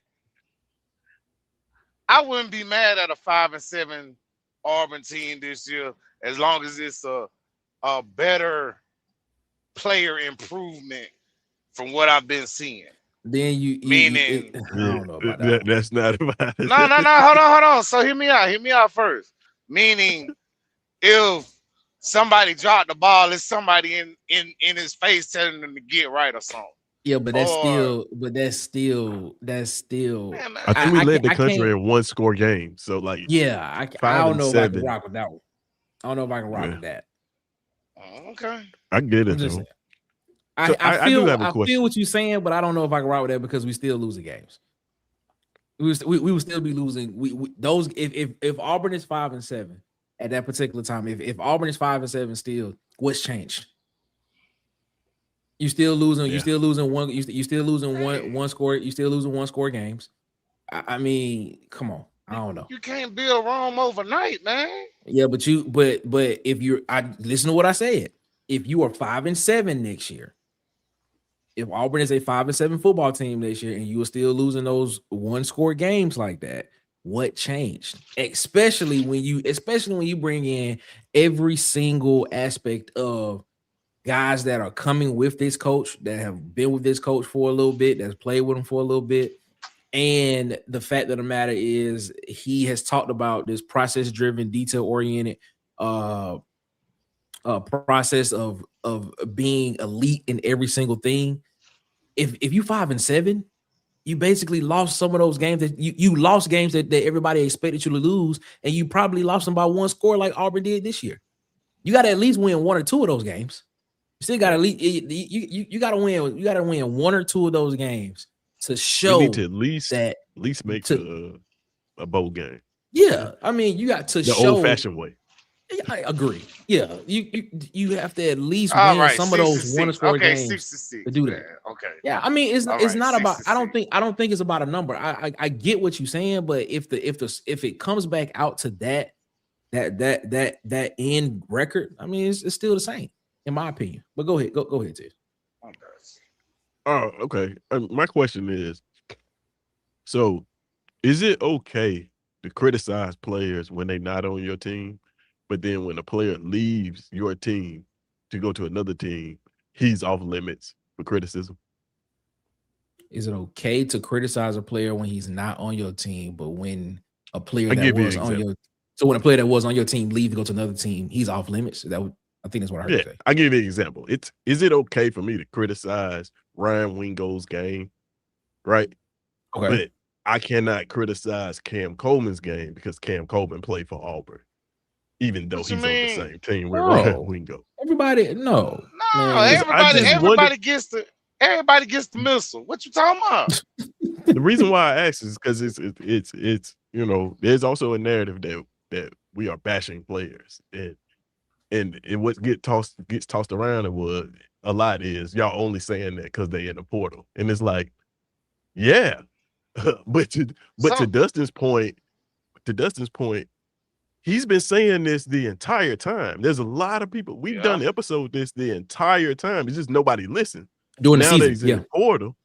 I wouldn't be mad at a 5-7 Auburn team this year as long as it's a better player improvement from what I've been seeing.
Then
meaning
I don't know about that.
That's not about it.
No. Hold on. So hear me out first. Meaning, if somebody dropped the ball, it's somebody in his face telling them to get right or something.
Yeah, but that's still.
Man,
I think we led the country in one score game. So like,
I don't know if I can rock with that one. I don't know if I can rock with that.
Okay,
I get it.
I feel what you're saying, but I don't know if I can rock with that because we still losing games. We would still be losing. We those if Auburn is 5-7, at that particular time. If Auburn is 5-7 still, what's changed? You still losing.
Yeah.
You still losing one. You still losing one score. You still losing one score games. I mean, come on. I don't know.
You can't build Rome overnight, man.
Yeah, but if you're, listen to what I said. If you are 5-7 next year, if Auburn is a 5-7 football team this year, and you are still losing those one score games like that, what changed? Especially when you bring in every single aspect of guys that are coming with this coach, that have been with this coach for a little bit, that's played with him for a little bit. And the fact of the matter is, he has talked about this process-driven, detail-oriented process of being elite in every single thing. If you 5-7, you basically lost some of those games that you lost games that everybody expected you to lose, and you probably lost them by one score like Auburn did this year. You got to at least win one or two of those games. You still got to you got to win. You got to win one or two of those games to show
You need to at least make a bowl game.
Yeah, I mean, you got to
the
show
old-fashioned way.
I agree. Yeah, you have to at least
All
win
right,
some of those one score
okay,
games
6-6
to do that.
man. Okay.
Yeah, I mean, it's not about.
6-6.
I don't think it's about a number. I get what you're saying, but if it comes back out to that end record, I mean, it's still the same in my opinion. But go ahead, Ted.
Oh, okay. My question is, so is it okay to criticize players when they're not on your team, but then when a player leaves your team to go to another team, he's off limits for criticism?
Is it okay to criticize a player when he's not on your team, but when a player
I
that
give you
was
an
on
example.
your when a player that was on your team leaves to go to another team, he's off limits? I think that's what I heard you say.
I'll give you an example. Is it okay for me to criticize Ryan Wingo's game, right?
Okay.
But I cannot criticize Cam Coleman's game because Cam Coleman played for Auburn, even though
What
he's
you
on the
mean?
same team with
No.
Ryan Wingo.
Everybody, no. Man,
Everybody gets the missile. What you talking about?
The reason why I ask is because it's there's also a narrative that we are bashing players, and what gets tossed around a lot is y'all only saying that because they in the portal, and it's like, yeah, but to Dustin's point, he's been saying this the entire time. There's a lot of people. We've done episode this the entire time. It's just nobody listened.
During the
Now
season,
that he's in the portal,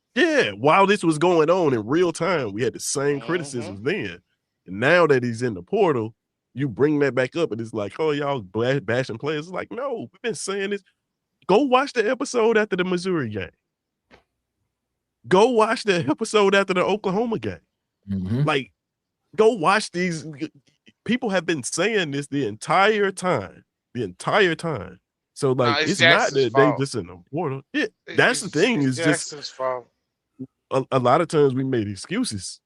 while this was going on in real time, we had the same criticisms then. And now that he's in the portal, you bring that back up, and it's like, oh, y'all bashing players. It's like, no, we've been saying this. Go watch the episode after the Missouri game. Go watch the episode after the Oklahoma game.
Mm-hmm.
Like, go watch these. People have been saying this the entire time. So, like, it's not that they just in the portal. That's the thing. Is just
fault.
A lot of times we made excuses,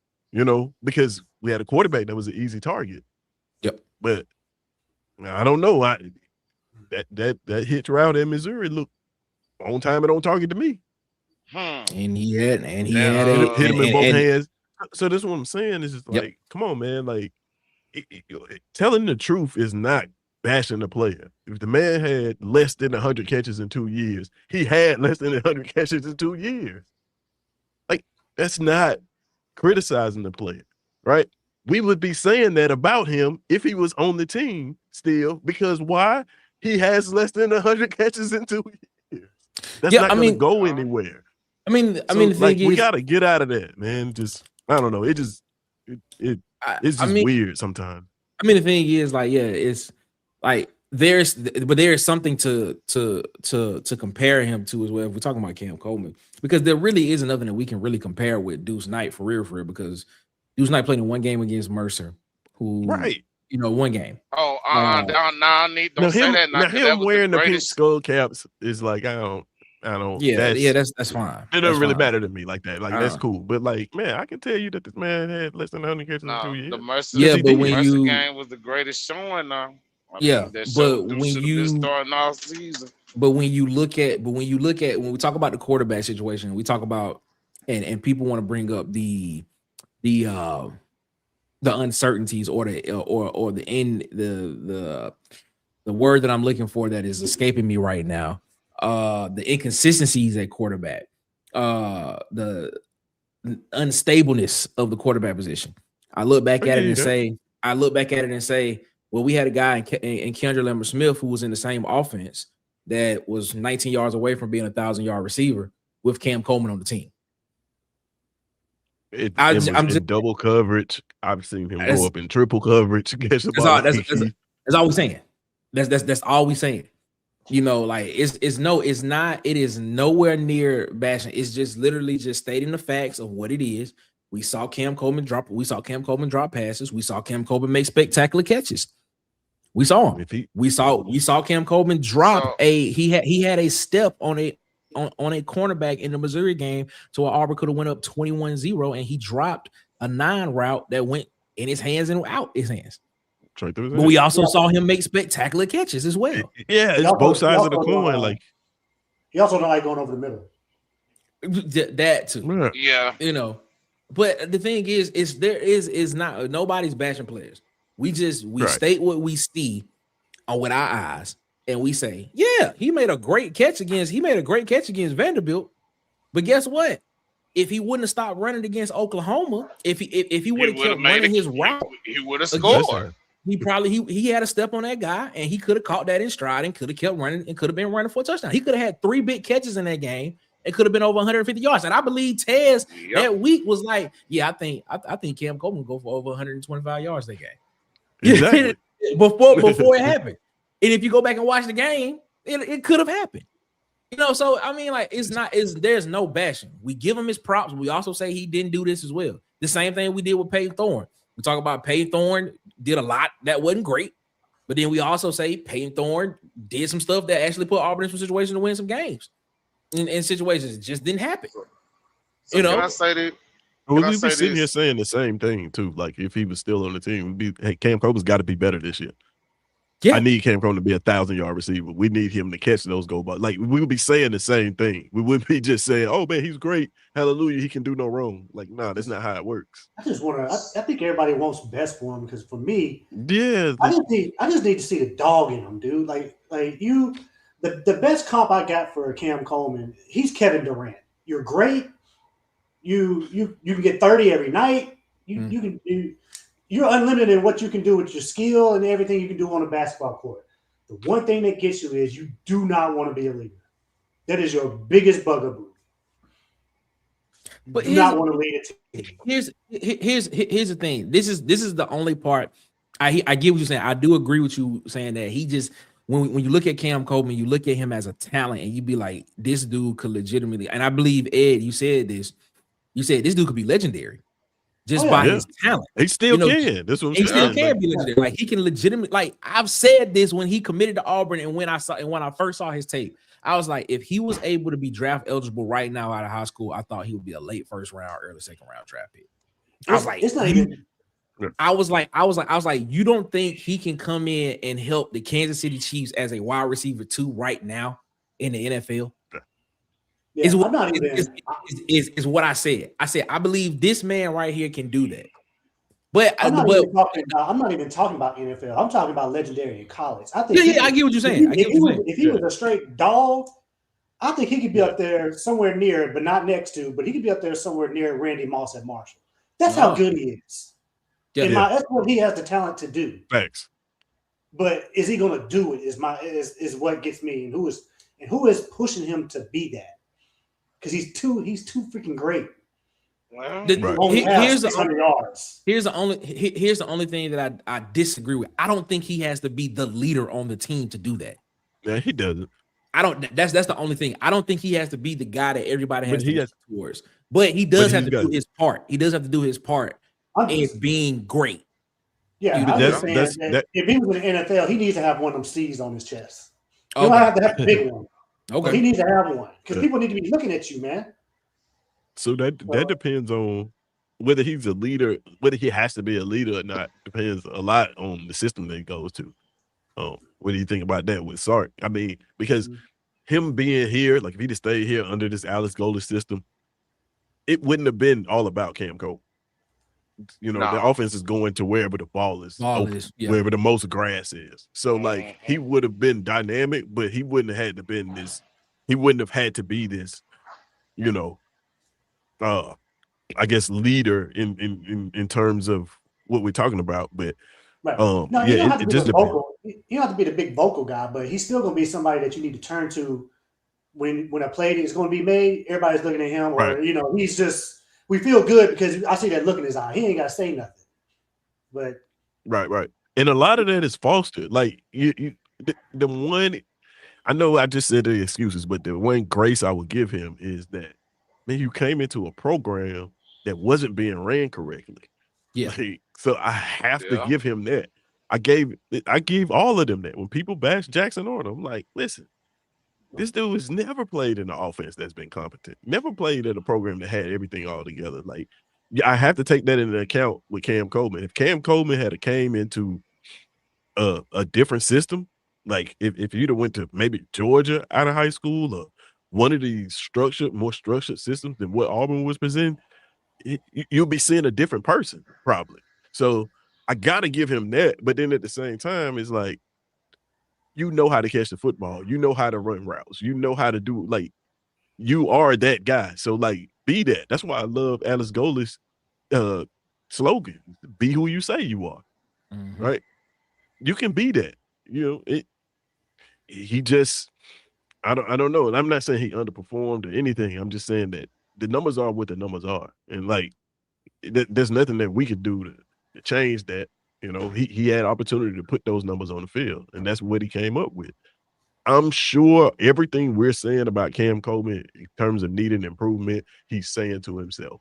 because we had a quarterback that was an easy target.
Yep.
But I don't know. That hitch route in Missouri looked on time and on target to me.
And he had
hit him in both hands. So this is what I'm saying. Is just like, come on, man. Like, telling the truth is not bashing the player. If the man had less than 100 catches in 2 years, he had less than 100 catches in 2 years. Like, that's not criticizing the player, right? We would be saying that about him if he was on the team still, because why? He has less than 100 catches in 2 years. That's not going to go anywhere.
I mean, the thing is,
we got to get out of that, man. Just, I don't know. It's just weird sometimes.
I mean, the thing is, like, it's like there's something to compare him to as well. If we're talking about Cam Coleman, because there really isn't nothing that we can really compare with Deuce Knight for real, because Deuce Knight played in one game against Mercer, who one game.
Oh, don't say that.
Now him wearing the pink skull caps is like, I don't.
That's fine.
It doesn't really matter to me like that. Like, that's cool. But like, man, I can tell you that this man had less than 100 catches in 2 years.
The Mercer,
but when
Mercer game was the greatest showing now. When we talk about the quarterback situation, we talk about and people want to bring up the
the uncertainties or the end the word that I'm looking for that is escaping me right now. The inconsistencies at quarterback, the unstableness of the quarterback position. I look back at it and say, well, we had a guy in Kendra Lamar Smith who was in the same offense that was 19 yards away from being 1,000-yard receiver with Cam Coleman on the team.
It was in double coverage. I've seen him go up in triple coverage. That's
all we're saying. That's all we're saying. You know, like it is nowhere near bashing. It's just literally just stating the facts of what it is. We saw Cam Coleman drop passes. We saw Cam Coleman make spectacular catches. We saw him. We saw Cam Coleman drop he had a step on a cornerback in the Missouri game to where Auburn could have went up 21-0, and he dropped a 9 route that went in his hands and out his hands. But we also saw him make spectacular catches as well.
Yeah, it's both sides of the coin. Like
he also don't like going over the middle.
That too.
Yeah.
You know, but the thing is not nobody's bashing players. We state what we see with our eyes, and we say, yeah, he made a great catch against Vanderbilt. But guess what? If he wouldn't have stopped running against Oklahoma, if he would have kept running his route,
he would have scored.
He had a step on that guy, and he could have caught that in stride and could have kept running and could have been running for a touchdown. He could have had 3 big catches in that game. It could have been over 150 yards. And I believe Tez that week was like, yeah, I think Cam Coleman go for over 125 yards that game.
Exactly.
before it happened. And if you go back and watch the game, it could have happened. You know, so I mean, like there's no bashing. We give him his props. We also say he didn't do this as well. The same thing we did with Payne Thorne. We talk about Payne Thorne did a lot that wasn't great, but then we also say Payne Thorne did some stuff that actually put Auburn in some situations to win some games. In situations it just didn't happen.
So
you know,
can I say that?
We'd be sitting here saying the same thing too. Like if he was still on the team, we'd be, hey, Cam Coleman's got to be better this year. Yeah. I need Cam Coleman to be 1,000-yard receiver. We need him to catch those goal balls. Like we would be saying the same thing. We wouldn't be just saying, "Oh man, he's great. Hallelujah, he can do no wrong." Like, nah, that's not how it works.
I think everybody wants best for him because for me,
yeah,
I just need to see the dog in him, dude. The best comp I got for Cam Coleman, he's Kevin Durant. You're great. You can get 30 every night. You're unlimited in what you can do with your skill and everything you can do on a basketball court. The one thing that gets you is you do not want to be a leader. That is your biggest bugaboo.
But
you do not want to lead a team.
Here's the thing. This is the only part. I get what you're saying. I do agree with you saying that he just when you look at Cam Coleman, you look at him as a talent, and you be like, this dude could legitimately. And I believe Ed, you said this. You said this dude could be legendary. Just by his talent.
He still can. That's what I'm saying.
He still can be legendary. Like he can legitimately, like I've said this when he committed to Auburn and when I first saw his tape, I was like, if he was able to be draft eligible right now out of high school, I thought he would be a late first round, early second round draft pick. I was like,
it's not even.
I was like, you don't think he can come in and help the Kansas City Chiefs as a wide receiver 2 right now in the NFL?
Yeah,
is what I said. I said I believe this man right here can do that. But
I'm not even talking about NFL. I'm talking about legendary in college. I think.
I get what you're saying.
If he was a straight dog, I think he could be up there somewhere near, but not next to. But he could be up there somewhere near Randy Moss at Marshall. That's how good he is. That's what he has the talent to do.
Thanks.
But is he going to do it? Is what gets me, and who is pushing him to be that? Because he's too freaking great.
Well,
here's the only thing that I disagree with. I don't think he has to be the leader on the team to do that.
Yeah, he doesn't.
That's the only thing. I don't think he has to be the guy that everybody has to look towards. But he does have to do his part. He does have to do his part in being great.
Yeah, if he was in the NFL, he needs to have one of them C's on his chest. He don't have to have the big one. Okay, but he needs to have one because people need to be looking at you, man.
So that depends on whether he's a leader, whether he has to be a leader or not. Depends a lot on the system that he goes to. What do you think about that with Sark? I mean, because him being here, like if he just stayed here under this Alex Golesh system, it wouldn't have been all about Cam Cole. you know, the offense is going to wherever the ball is open, wherever the most grass is. So like he would have been dynamic, but he wouldn't have had to been this. He wouldn't have had to be this, you know, I guess leader in terms of what we're talking about. But
no, you don't have to be the vocal. You don't have to be the big vocal guy, but he's still going to be somebody that you need to turn to when a play is going to be made. Everybody's looking at him, or you know, he's just. We feel good because I see that look in his eye. He ain't got to say nothing. But
right, and a lot of that is fostered. Like the one, I know I just said the excuses, but the one grace I would give him is that, man, you came into a program that wasn't being ran correctly.
Yeah.
Like, so I have to give him that. I gave all of them that. When people bash Jackson Arnold, I'm like, listen, this dude has never played in an offense that's been competent. Never played in a program that had everything all together. Like, I have to take that into account with Cam Coleman. If Cam Coleman had came into a different system, like if you'd have went to maybe Georgia out of high school or one of these more structured systems than what Auburn was presenting, you'll be seeing a different person probably. So I got to give him that. But then at the same time, it's like, you know how to catch the football. You know how to run routes. You know how to do, like, you are that guy. So, like, be that. That's why I love Alex Golesh slogan. Be who you say you are. Right? You can be that. You know, he just, I don't know. And I'm not saying he underperformed or anything. I'm just saying that the numbers are what the numbers are. And, like, there's nothing that we could do to change that. You know, he had opportunity to put those numbers on the field, and that's what he came up with. I'm sure everything we're saying about Cam Coleman in terms of needing improvement, he's saying to himself.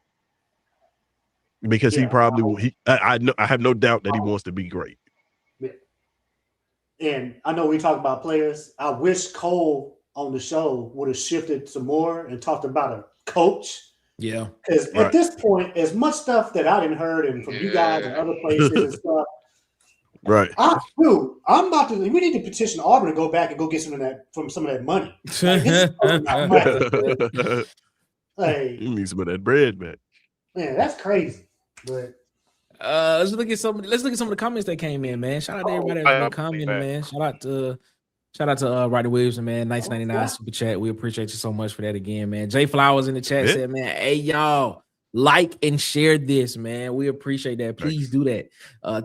Because he probably will. I have no doubt that he wants to be great.
Yeah. And I know we talk about players. I wish Cole on the show would have shifted some more and talked about a coach.
Yeah.
Because at this point, as much stuff that I didn't heard and from you guys and other places and stuff.
Right.
I'm about to. We need to petition Auburn to go back and go get some of that money. Like,
you need some of that bread, man.
Man, that's crazy. But
let's look at some of the comments that came in, man. Shout out to everybody that's been commenting, man. Shout out to Rodney Williamson, man. 1999 super chat. We appreciate you so much for that again, man. Jay Flowers in the chat said, man, hey y'all, like and share this, man. We appreciate that. Please do that.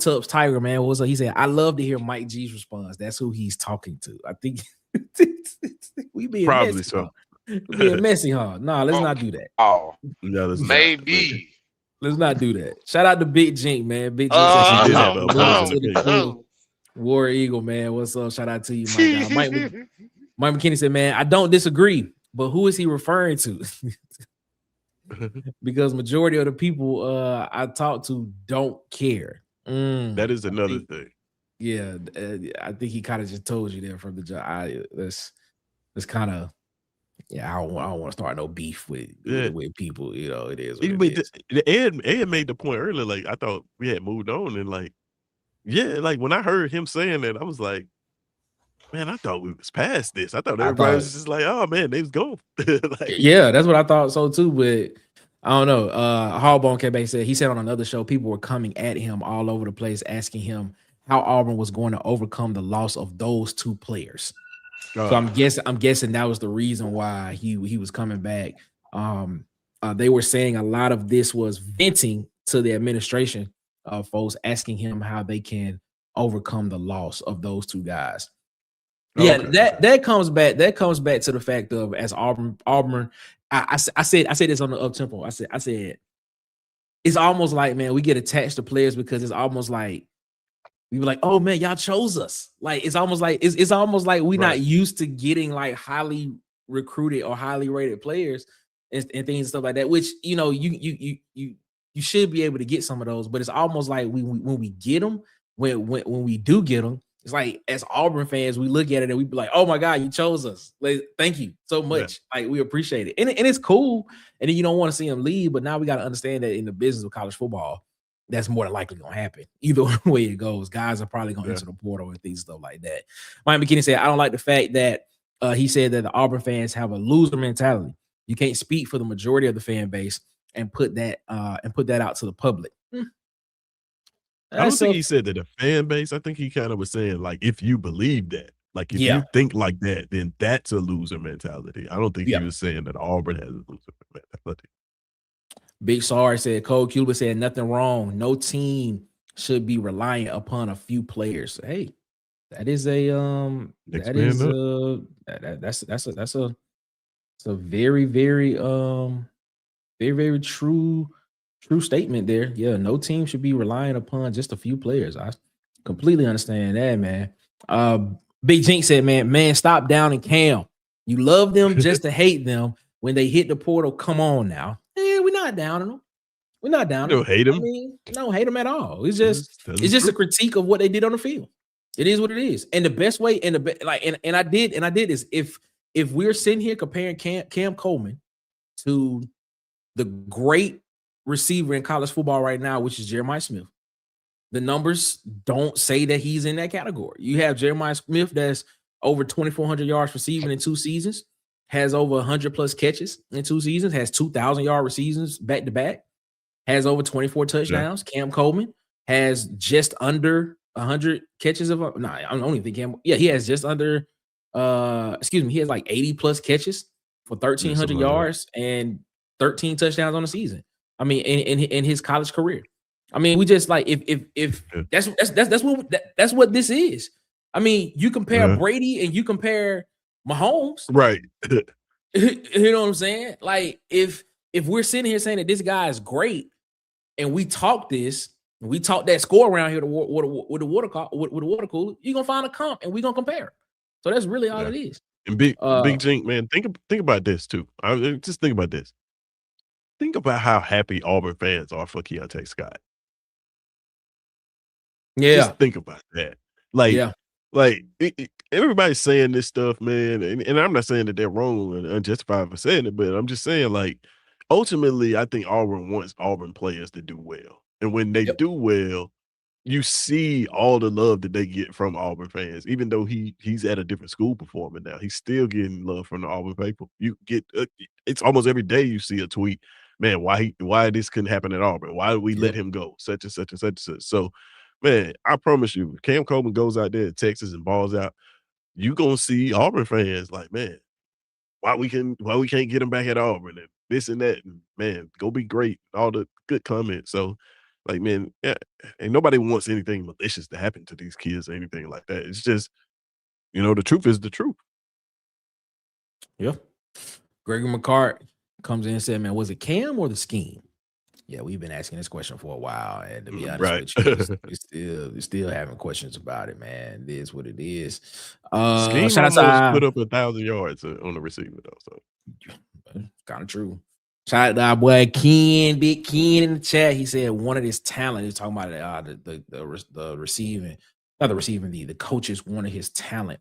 Tubbs Tiger, man, what's up? He said, I love to hear Mike G's response. That's who he's talking to. I think we being
probably
messy,
so.
We being messy, huh? No, let's not do that.
Oh,
no,
maybe.
Let's not do that. Shout out to Big Jink, man. Big Jink War Eagle, man. What's up? Shout out to you, my guy. Mike McKinney said, man, I don't disagree, but who is he referring to? Because majority of the people I talk to don't care.
That is another thing.
Yeah, I think he kind of just told you there from the job. That's kind of, I don't want to start no beef with people. You know, it is.
Ed made the point earlier. Like, I thought we had moved on, and like, like when I heard him saying that, I was like, man, I thought we was past this. I thought everybody was just like, oh man, they was gone.
Like, yeah, that's what I thought so too. But I don't know. Hallbone came back and said, he said on another show, people were coming at him all over the place, asking him how Auburn was going to overcome the loss of those two players. So I'm guessing that was the reason why he was coming back. They were saying a lot of this was venting to the administration, folks asking him how they can overcome the loss of those two guys. Yeah, that comes back to the fact of, as Auburn. I said this on the up tempo. I said it's almost like, man, we get attached to players because it's almost like we were like, oh man, y'all chose us. Like it's almost like we're not used to getting like highly recruited or highly rated players and things and stuff like that. Which, you know, you should be able to get some of those, but it's almost like when we get them, when we do get them, it's like, as Auburn fans, we look at it and we be like, oh my God, you chose us. Like, thank you so much. Like, we appreciate it. And it's cool. And then you don't want to see them leave, but now we got to understand that in the business of college football, that's more than likely going to happen. Either way it goes, guys are probably going to enter the portal and things, stuff like that. Mike McKinney said, I don't like the fact that he said that the Auburn fans have a loser mentality. You can't speak for the majority of the fan base and put that out to the public.
I don't think he said that the fan base. I think he kind of was saying, like, if you believe that, like, if
Yeah.
you think like that, then that's a loser mentality. I don't think he
Yeah.
was saying that Auburn has a loser mentality.
Big Sorry said, Cole Cubelic said, nothing wrong. No team should be reliant upon a few players. Hey, that is a
Next
that
man
is
up.
that's a very, very very, very true statement there. Yeah, no team should be relying upon just a few players. I completely understand that, man. Big Jinx said, man, stop down and Cam. You love them just to hate them when they hit the portal. Come on now. We're not downing them. We're not down.
You don't hate him.
I mean, don't hate them at all. It's
That's
just a
true.
critique of what they did on the field. It is what it is. And the best way, and I did is if we're sitting here comparing Cam Coleman to the great receiver in college football right now, which is Jeremiah Smith, the numbers don't say that he's in that category. You have Jeremiah Smith that's over 2,400 yards receiving in 2 seasons, has over 100 plus catches in 2 seasons, has 2,000 yard receivings back to back, has over 24 touchdowns. Yeah. Cam Coleman has just under 100 catches of I don't even think Cam. Yeah, he has just under he has like 80 plus catches for 1,300 yards and 13 touchdowns on the season. I mean, in his college career. I mean, we just like if that's what this is. I mean, you compare Brady and you compare Mahomes,
right?
You know what I'm saying? Like if we're sitting here saying that this guy is great, and we talk that score around here with the water cooler, you're gonna find a comp and we're gonna compare. So that's really all it is.
And Big Jink, man, think about this too. Just think about this. Think about how happy Auburn fans are for Keontae Scott.
Yeah.
Just think about that. Everybody's saying this stuff, man. And I'm not saying that they're wrong and unjustified for saying it, but I'm just saying, like, ultimately, I think Auburn wants Auburn players to do well. And when they do well, you see all the love that they get from Auburn fans. Even though he's at a different school performing now, he's still getting love from the Auburn people. You get it's almost every day you see a tweet, man, why this couldn't happen at Auburn? Why did we let him go? Such and such and such and such. So, man, I promise you, Cam Coleman goes out there in Texas and balls out, you gonna see Auburn fans like, man, why we can't get him back at Auburn and this and that, and man, go be great. All the good comments. So, like, man, yeah, and nobody wants anything malicious to happen to these kids or anything like that. It's just, the truth is the truth.
Yeah. Gregory McCart comes in and said, man, was it Cam or the scheme? Yeah, we've been asking this question for a while, and to be honest with you, we're still having questions about it, man. It is what it is.
Scheme shout out put up 1,000 yards on the receiver, though. So
kind of true. Shout out to our boy Ken, Big Ken in the chat. He said one of his talent. He's talking about the receiving, not the receiving. The coaches wanted his talent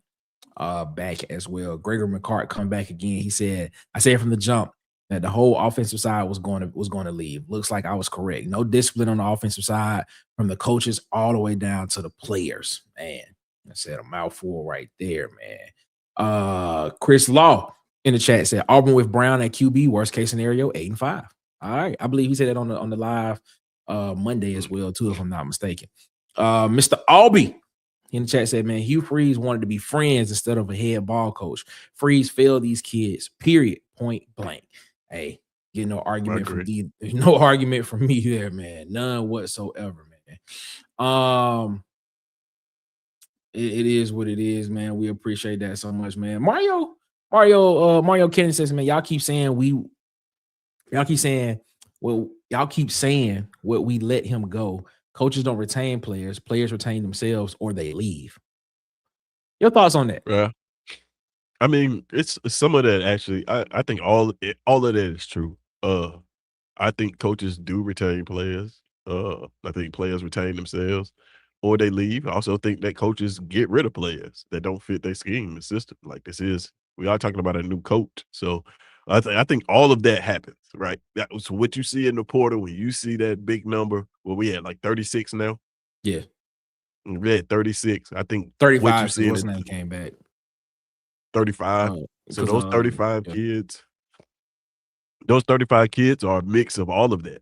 back as well. Gregory McCart come back again. He said, I said from the jump that the whole offensive side was going to leave. Looks like I was correct. No discipline on the offensive side from the coaches all the way down to the players. Man, I said a mouthful right there, man. Chris Law in the chat said Auburn with Brown at QB, worst case scenario, 8-5. All right. I believe he said that on the live Monday as well, too, if I'm not mistaken. Mr. Albee in the chat said, man, Hugh Freeze wanted to be friends instead of a head ball coach. Freeze failed these kids, period, point blank. Hey, get no argument from no argument from me there, man. None whatsoever, man. It is what it is, man. We appreciate that so much, man. Mario Kennedy says, man, y'all keep saying what we let him go. Coaches don't retain players retain themselves, or they leave. Your thoughts on that?
Yeah. I mean, it's some of that actually. I think all of that is true. I think coaches do retain players. I think players retain themselves, or they leave. I also think that coaches get rid of players that don't fit their scheme and system. Like we are talking about a new coach, so I think all of that happens, right? That was what you see in the portal when you see that big number. Well, we had like 36 now.
Yeah,
we had 36. I think
35.
What you see
what's name came back.
35. So those 35 kids, those 35 kids are a mix of all of that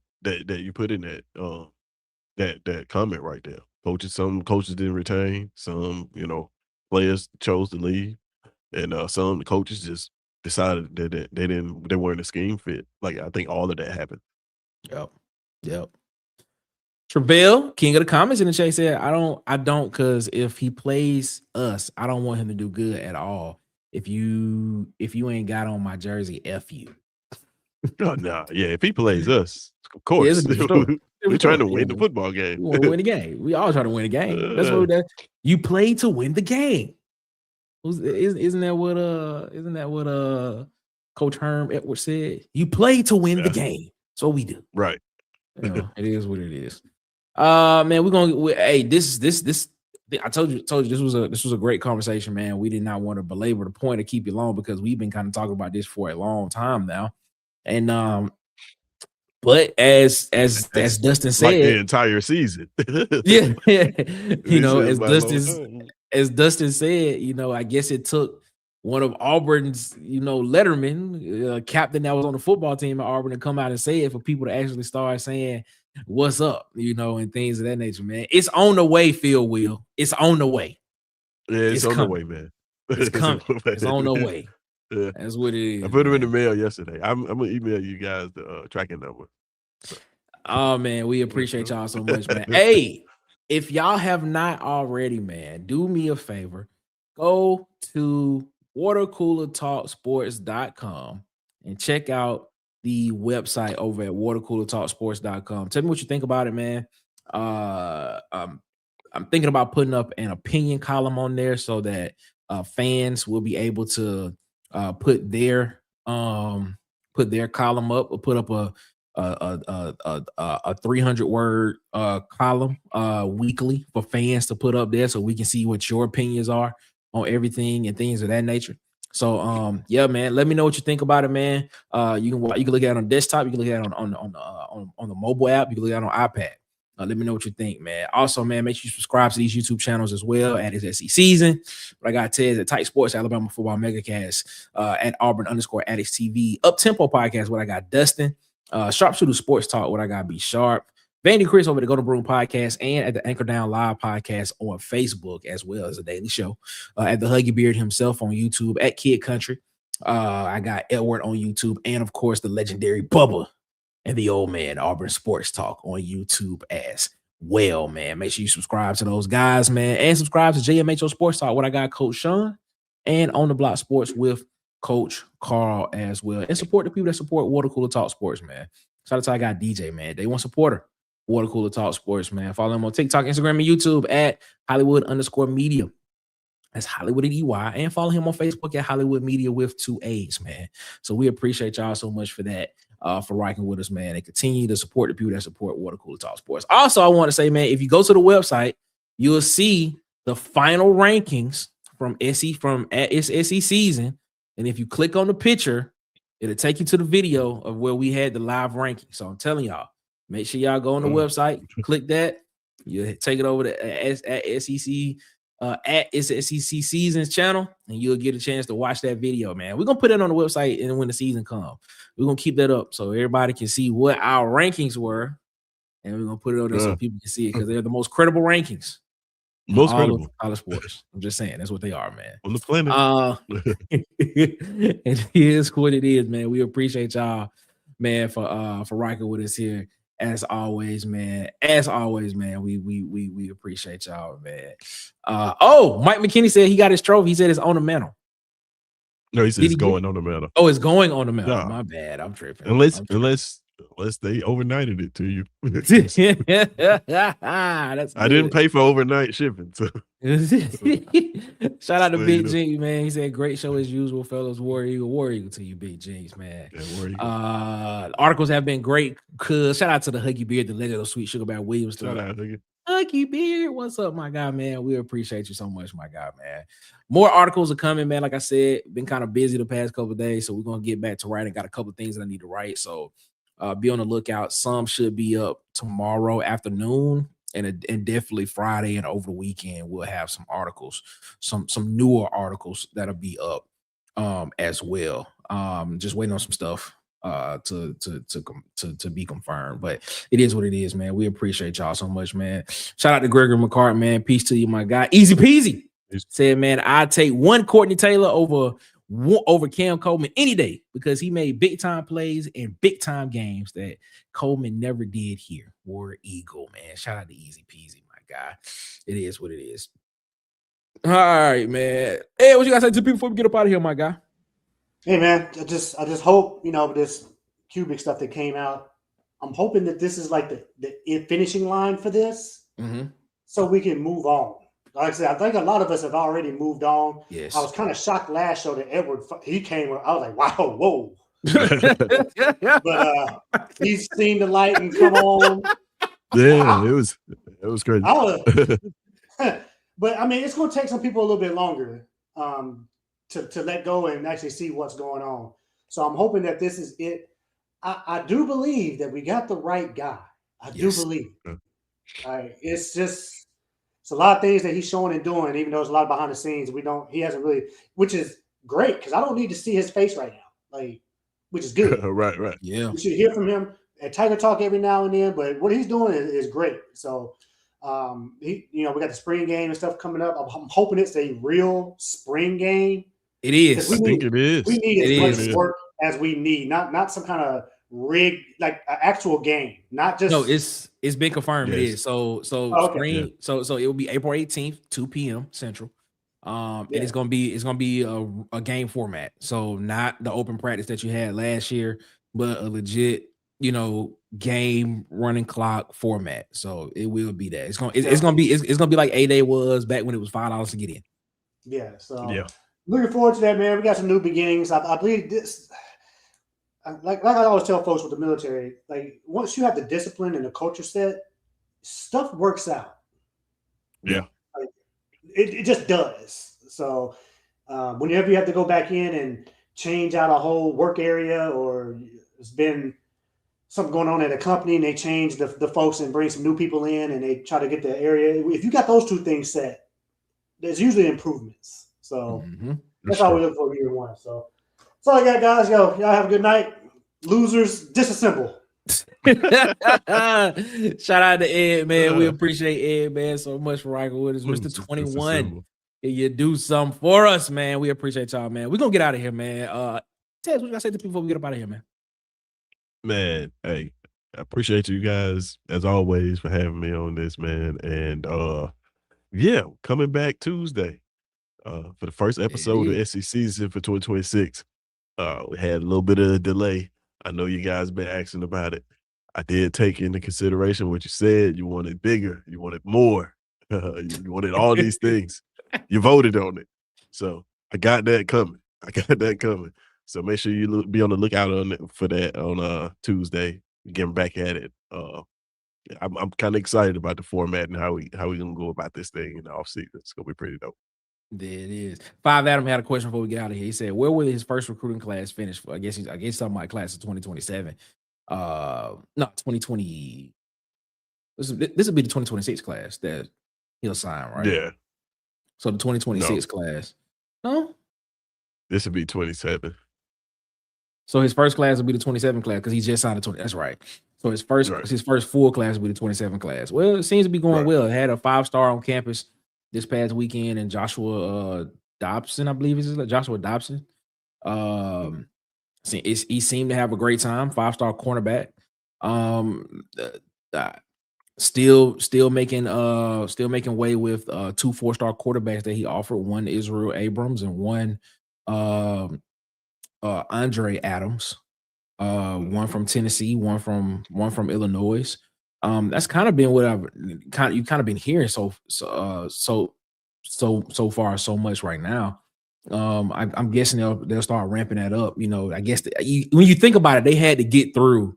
you put in that that comment right there. Some coaches didn't retain, some players chose to leave, and some coaches just decided that they weren't a scheme fit. Like I think all of that happened.
Yep. Travell, king of the comments in the chat, said, I don't, because if he plays us, I don't want him to do good at all. If you ain't got on my jersey, F you.
Oh, nah, yeah. If he plays us, of
Yeah,
course,
it's a different story.
we're trying to win
Yeah.
the football game.
We want to win the game. We all try to win the game. That's what you play to win the game. Isn't that what Coach Herm Edwards said? You play to win the game. That's what we do.
Right.
It is what it is. Man, we're gonna hey, this I told you this was a great conversation, man. We did not want to belabor the point or keep you long because we've been kind of talking about this for a long time now. And but as Dustin said,
like the entire season.
yeah, as Dustin said, I guess it took one of Auburn's, letterman, captain that was on the football team at Auburn to come out and say it for people to actually start saying what's up, and things of that nature, man. It's on the way, Phil Will. It's on the way.
Yeah, it's on the way, man.
It's coming. It's on the way. Yeah. That's what it is.
I put them in the mail yesterday. I'm gonna email you guys the tracking number.
Oh man, we appreciate y'all so much, man. Hey, if y'all have not already, man, do me a favor. Go to watercoolertalksports.com and check out the website over at watercoolertalksports.com. Tell me what you think about it, man. I'm thinking about putting up an opinion column on there so that fans will be able to put their column up or put up a 300-word column weekly for fans to put up there so we can see what your opinions are on everything and things of that nature. So yeah, man, let me know what you think about it, man. You can look at it on desktop, you can look at it on the mobile app, you can look at it on iPad. Let me know what you think, man. Also, man, make sure you subscribe to these YouTube channels as well at SEC Season. What I got Ted's at Tight Sports, Alabama Football Megacast, at Auburn_Addicts TV, Up Tempo Podcast. What I got Dustin, Sharpshooter Sports Talk. What I got Be Sharp, Vandy Chris over the Go to Broom Podcast, and at the Anchor Down Live Podcast on Facebook, as well as a daily show. At the Huggy Beard himself on YouTube, at Kid Country. I got Edward on YouTube, and of course the legendary Bubba and the old man Auburn Sports Talk on YouTube as well, man. Make sure you subscribe to those guys, man, and subscribe to JMHO Sports Talk. What I got Coach Sean, and On the Block Sports with Coach Carl as well, and support the people that support Water Cooler Talk Sports, man. Shout out to I got DJ, man. They want supporter. Water Cooler Talk Sports, man. Follow them on TikTok, Instagram, and YouTube at Hollywood_media. That's Hollywood at EY. And follow him on Facebook at Hollywood Media with 2 A's, man. So we appreciate y'all so much for that, for rocking with us, man. And continue to support the people that support Water Cooler Talk Sports. Also, I want to say, man, if you go to the website, you'll see the final rankings from SEC Season. And if you click on the picture, it'll take you to the video of where we had the live ranking. So I'm telling y'all, make sure y'all go on the website, click that. You take it over to SEC Seasons channel, and you'll get a chance to watch that video, man. We're gonna put it on the website, and when the season comes, we're gonna keep that up so everybody can see what our rankings were, and we're gonna put it over there so people can see it because they're the most credible rankings.
Most credible
college sports. I'm just saying that's what they are, man.
On the planet.
It is what it is, man. We appreciate y'all, man, for rocking with us here. As always, man. We appreciate y'all, man. Mike McKinney said he got his trophy. He said it's on the mantle.
No, he said it's going on the mantle.
Oh, it's going on the mantle.
No.
My bad. I'm tripping.
Unless they overnighted it to you.
That's
I didn't pay for overnight shipping. So.
Shout out to Big G, man. He said, great show as usual, fellas. War Eagle to you, Big G's, man.
Yeah,
articles have been great. Shout out to the Huggy Beard, the legend of Sweet Sugar Bear Williams.
Shout out,
Huggy Beard, what's up, my guy, man? We appreciate you so much, my guy, man. More articles are coming, man. Like I said, been kind of busy the past couple of days, so we're gonna get back to writing. Got a couple of things that I need to write, so be on the lookout. Some should be up tomorrow afternoon, and definitely Friday and over the weekend. We'll have some articles, some newer articles that'll be up as well. Just waiting on some stuff to be confirmed. But it is what it is, man. We appreciate y'all so much, man. Shout out to Gregory McCart, man. Peace to you, my guy. Easy peasy. Said, man, I'd take one Courtney Taylor over Cam Coleman any day because he made big time plays in big time games that Coleman never did here. War Eagle, man. Shout out to Easy Peasy, my guy. It is what it is. All right, man. Hey, what you guys say to people before we get up out of here, my guy?
Hey, man, I just hope, this Cubic stuff that came out, I'm hoping that this is like the finishing line for this so we can move on. Like I said, I think a lot of us have already moved on.
Yes.
I was kind of shocked last show that Edward, he came, I was like, wow, whoa. But he's seen the light and come on.
Yeah, it was crazy.
But, I mean, it's going to take some people a little bit longer to let go and actually see what's going on. So I'm hoping that this is it. I do believe that we got the right guy. I do believe. It's a lot of things that he's showing and doing, even though it's a lot behind the scenes. He hasn't really, which is great because I don't need to see his face right now, which is good.
Right.
Yeah.
We should hear from him at Tiger Talk every now and then, but what he's doing is great. So, we got the spring game and stuff coming up. I'm hoping it's a real spring game.
It is.
I think it is.
We need as much work as we need, not some kind of rigged, like an actual game, not just.
No, it's been confirmed. Yes. It is. So spring.
Yeah.
So it will be April 18th, 2 p.m. Central. And it's gonna be a game format. So not the open practice that you had last year, but a legit, game running clock format. So it will be that. It's gonna be like A-Day was back when it was $5 to get in.
Yeah. So looking forward to that, man. We got some new beginnings. I believe this. Like I always tell folks with the military, like once you have the discipline and the culture set, stuff works out.
Yeah.
It just does. So whenever you have to go back in and change out a whole work area, or there's been something going on at a company and they change the folks and bring some new people in and they try to get the area. If you got those two things set, there's usually improvements. So that's all we look for year one. So that's all I got, guys. Y'all have a good night. Losers, disassemble.
Shout out to Ed, man. We appreciate Ed, man, so much for rocking with us. Mr. 21. You do something for us, man. We appreciate y'all, man. We're gonna get out of here, man. Tez, what you gotta say to people before we get up out of here, man?
Man, hey, I appreciate you guys as always for having me on this, man. And coming back Tuesday for the first episode of SEC season for 2026. We had a little bit of a delay. I know you guys been asking about it. I did take into consideration what you said. You wanted bigger. You wanted more. You wanted all these things. You voted on it. So I got that coming. So make sure you be on the lookout for that on Tuesday. Getting back at it. I'm kind of excited about the format and how we gonna go about this thing in the offseason. It's gonna be pretty dope.
There it is. Five Adam had a question before we get out of here. He said, "Where will his first recruiting class finish for?" I guess something like class of 2027. No, 2020. This will be the 2026 class that he'll sign, right?
Yeah.
So the 2026 class. No.
This would be 27.
So his first class will be the 27 class because he just signed the 20. That's right. So his first full class will be the 27 class. Well, it seems to be going well. It had a 5-star on campus this past weekend, and Joshua Dobson, I believe is Joshua Dobson. He seemed to have a great time. 5-star cornerback. Still making way with 2 4-star quarterbacks that he offered. One Israel Abrams and one Andre Adams. One from Tennessee, one from Illinois. That's kind of been what you've kind of been hearing so far so much right now. I'm guessing they'll start ramping that up. I guess when you think about it, they had to get through,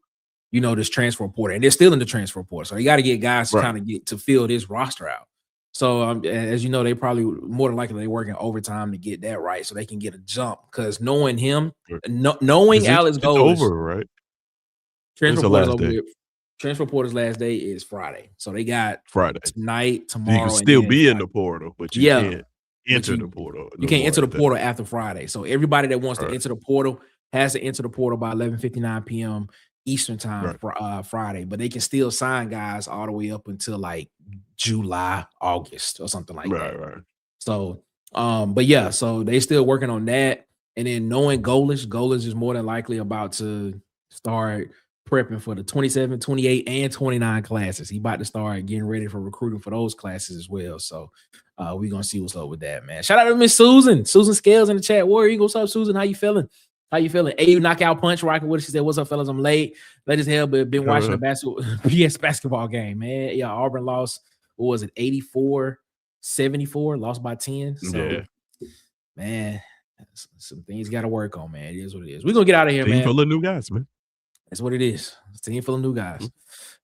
this transfer portal, and they're still in the transfer portal, so you got to get guys to kind of get to fill this roster out. So as you know, they probably more than likely they're working overtime to get that right, so they can get a jump. Because knowing him, knowing Alex Golesh,
over, right?
Transfer portal's last day is Friday, so they got
Friday
tonight, tomorrow.
You can still be in the portal, but you can't enter the portal.
You can't enter the portal after Friday. So everybody that wants to enter the portal has to enter the portal by 11:59 p.m. Eastern time
Right.
for Friday, but they can still sign guys all the way up until like July, August, or something like that.
Right.
So, but yeah, so they still working on that. And then knowing Golesh is more than likely about to start prepping for the 27, 28, and 29 classes. He about to start getting ready for recruiting for those classes as well. So we're gonna see what's up with that, man. Shout out to Miss Susan Scales in the chat. Warrior Eagle, what's up, Susan? How you feeling? A knockout punch rocking with us. She said, "What's up, fellas? I'm late as hell, but been watching the basketball game, man. Yeah, Auburn lost. What was it? 84-74, lost by 10. So, man, some things got to work on, man. It is what it is. We're gonna get out of here,
Team
man.
full of new guys, man.
That's what it is. It's a team full of new guys,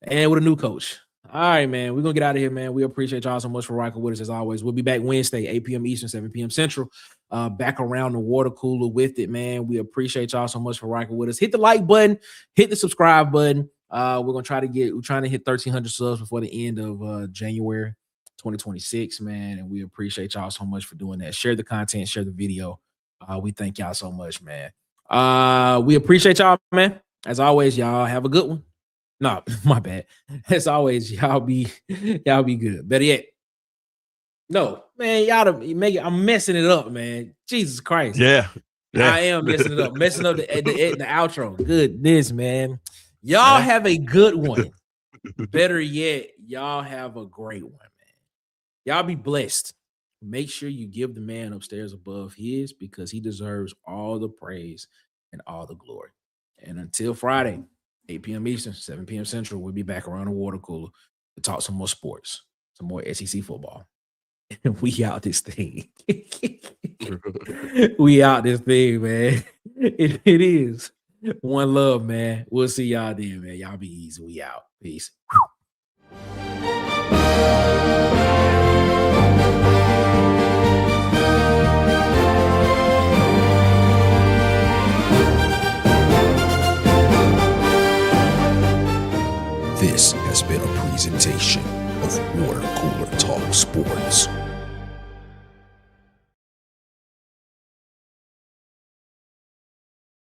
and with a new coach. All right, man. We're gonna get out of here, man. We appreciate y'all so much for rocking with us as always. We'll be back Wednesday, 8 p.m. Eastern, 7 p.m. Central. Back around the water cooler with it, man. We appreciate y'all so much for rocking with us. Hit the like button, hit the subscribe trying to hit 1,300 subs before the end of January 2026, man. And we appreciate y'all so much for doing that. Share the content, share the video. We thank y'all so much, man. We appreciate y'all, man. As always, y'all have a good one. No, my bad. As always, y'all be good. Better yet, no, man, I'm messing it up, man. Jesus Christ.
Yeah.
I am messing it up. Messing up the outro. Goodness, man. Y'all have a good one. Better yet, y'all have a great one, man. Y'all be blessed. Make sure you give the man upstairs above his, because he deserves all the praise and all the glory. And until Friday, 8 p.m. Eastern, 7 p.m. Central, we'll be back around the water cooler to talk some more sports, some more SEC football. We out this thing. We out this thing, man. It is. One love, man. We'll see y'all then, man. Y'all be easy. We out. Peace.
This has been a presentation of Water Cooler Talk Sports.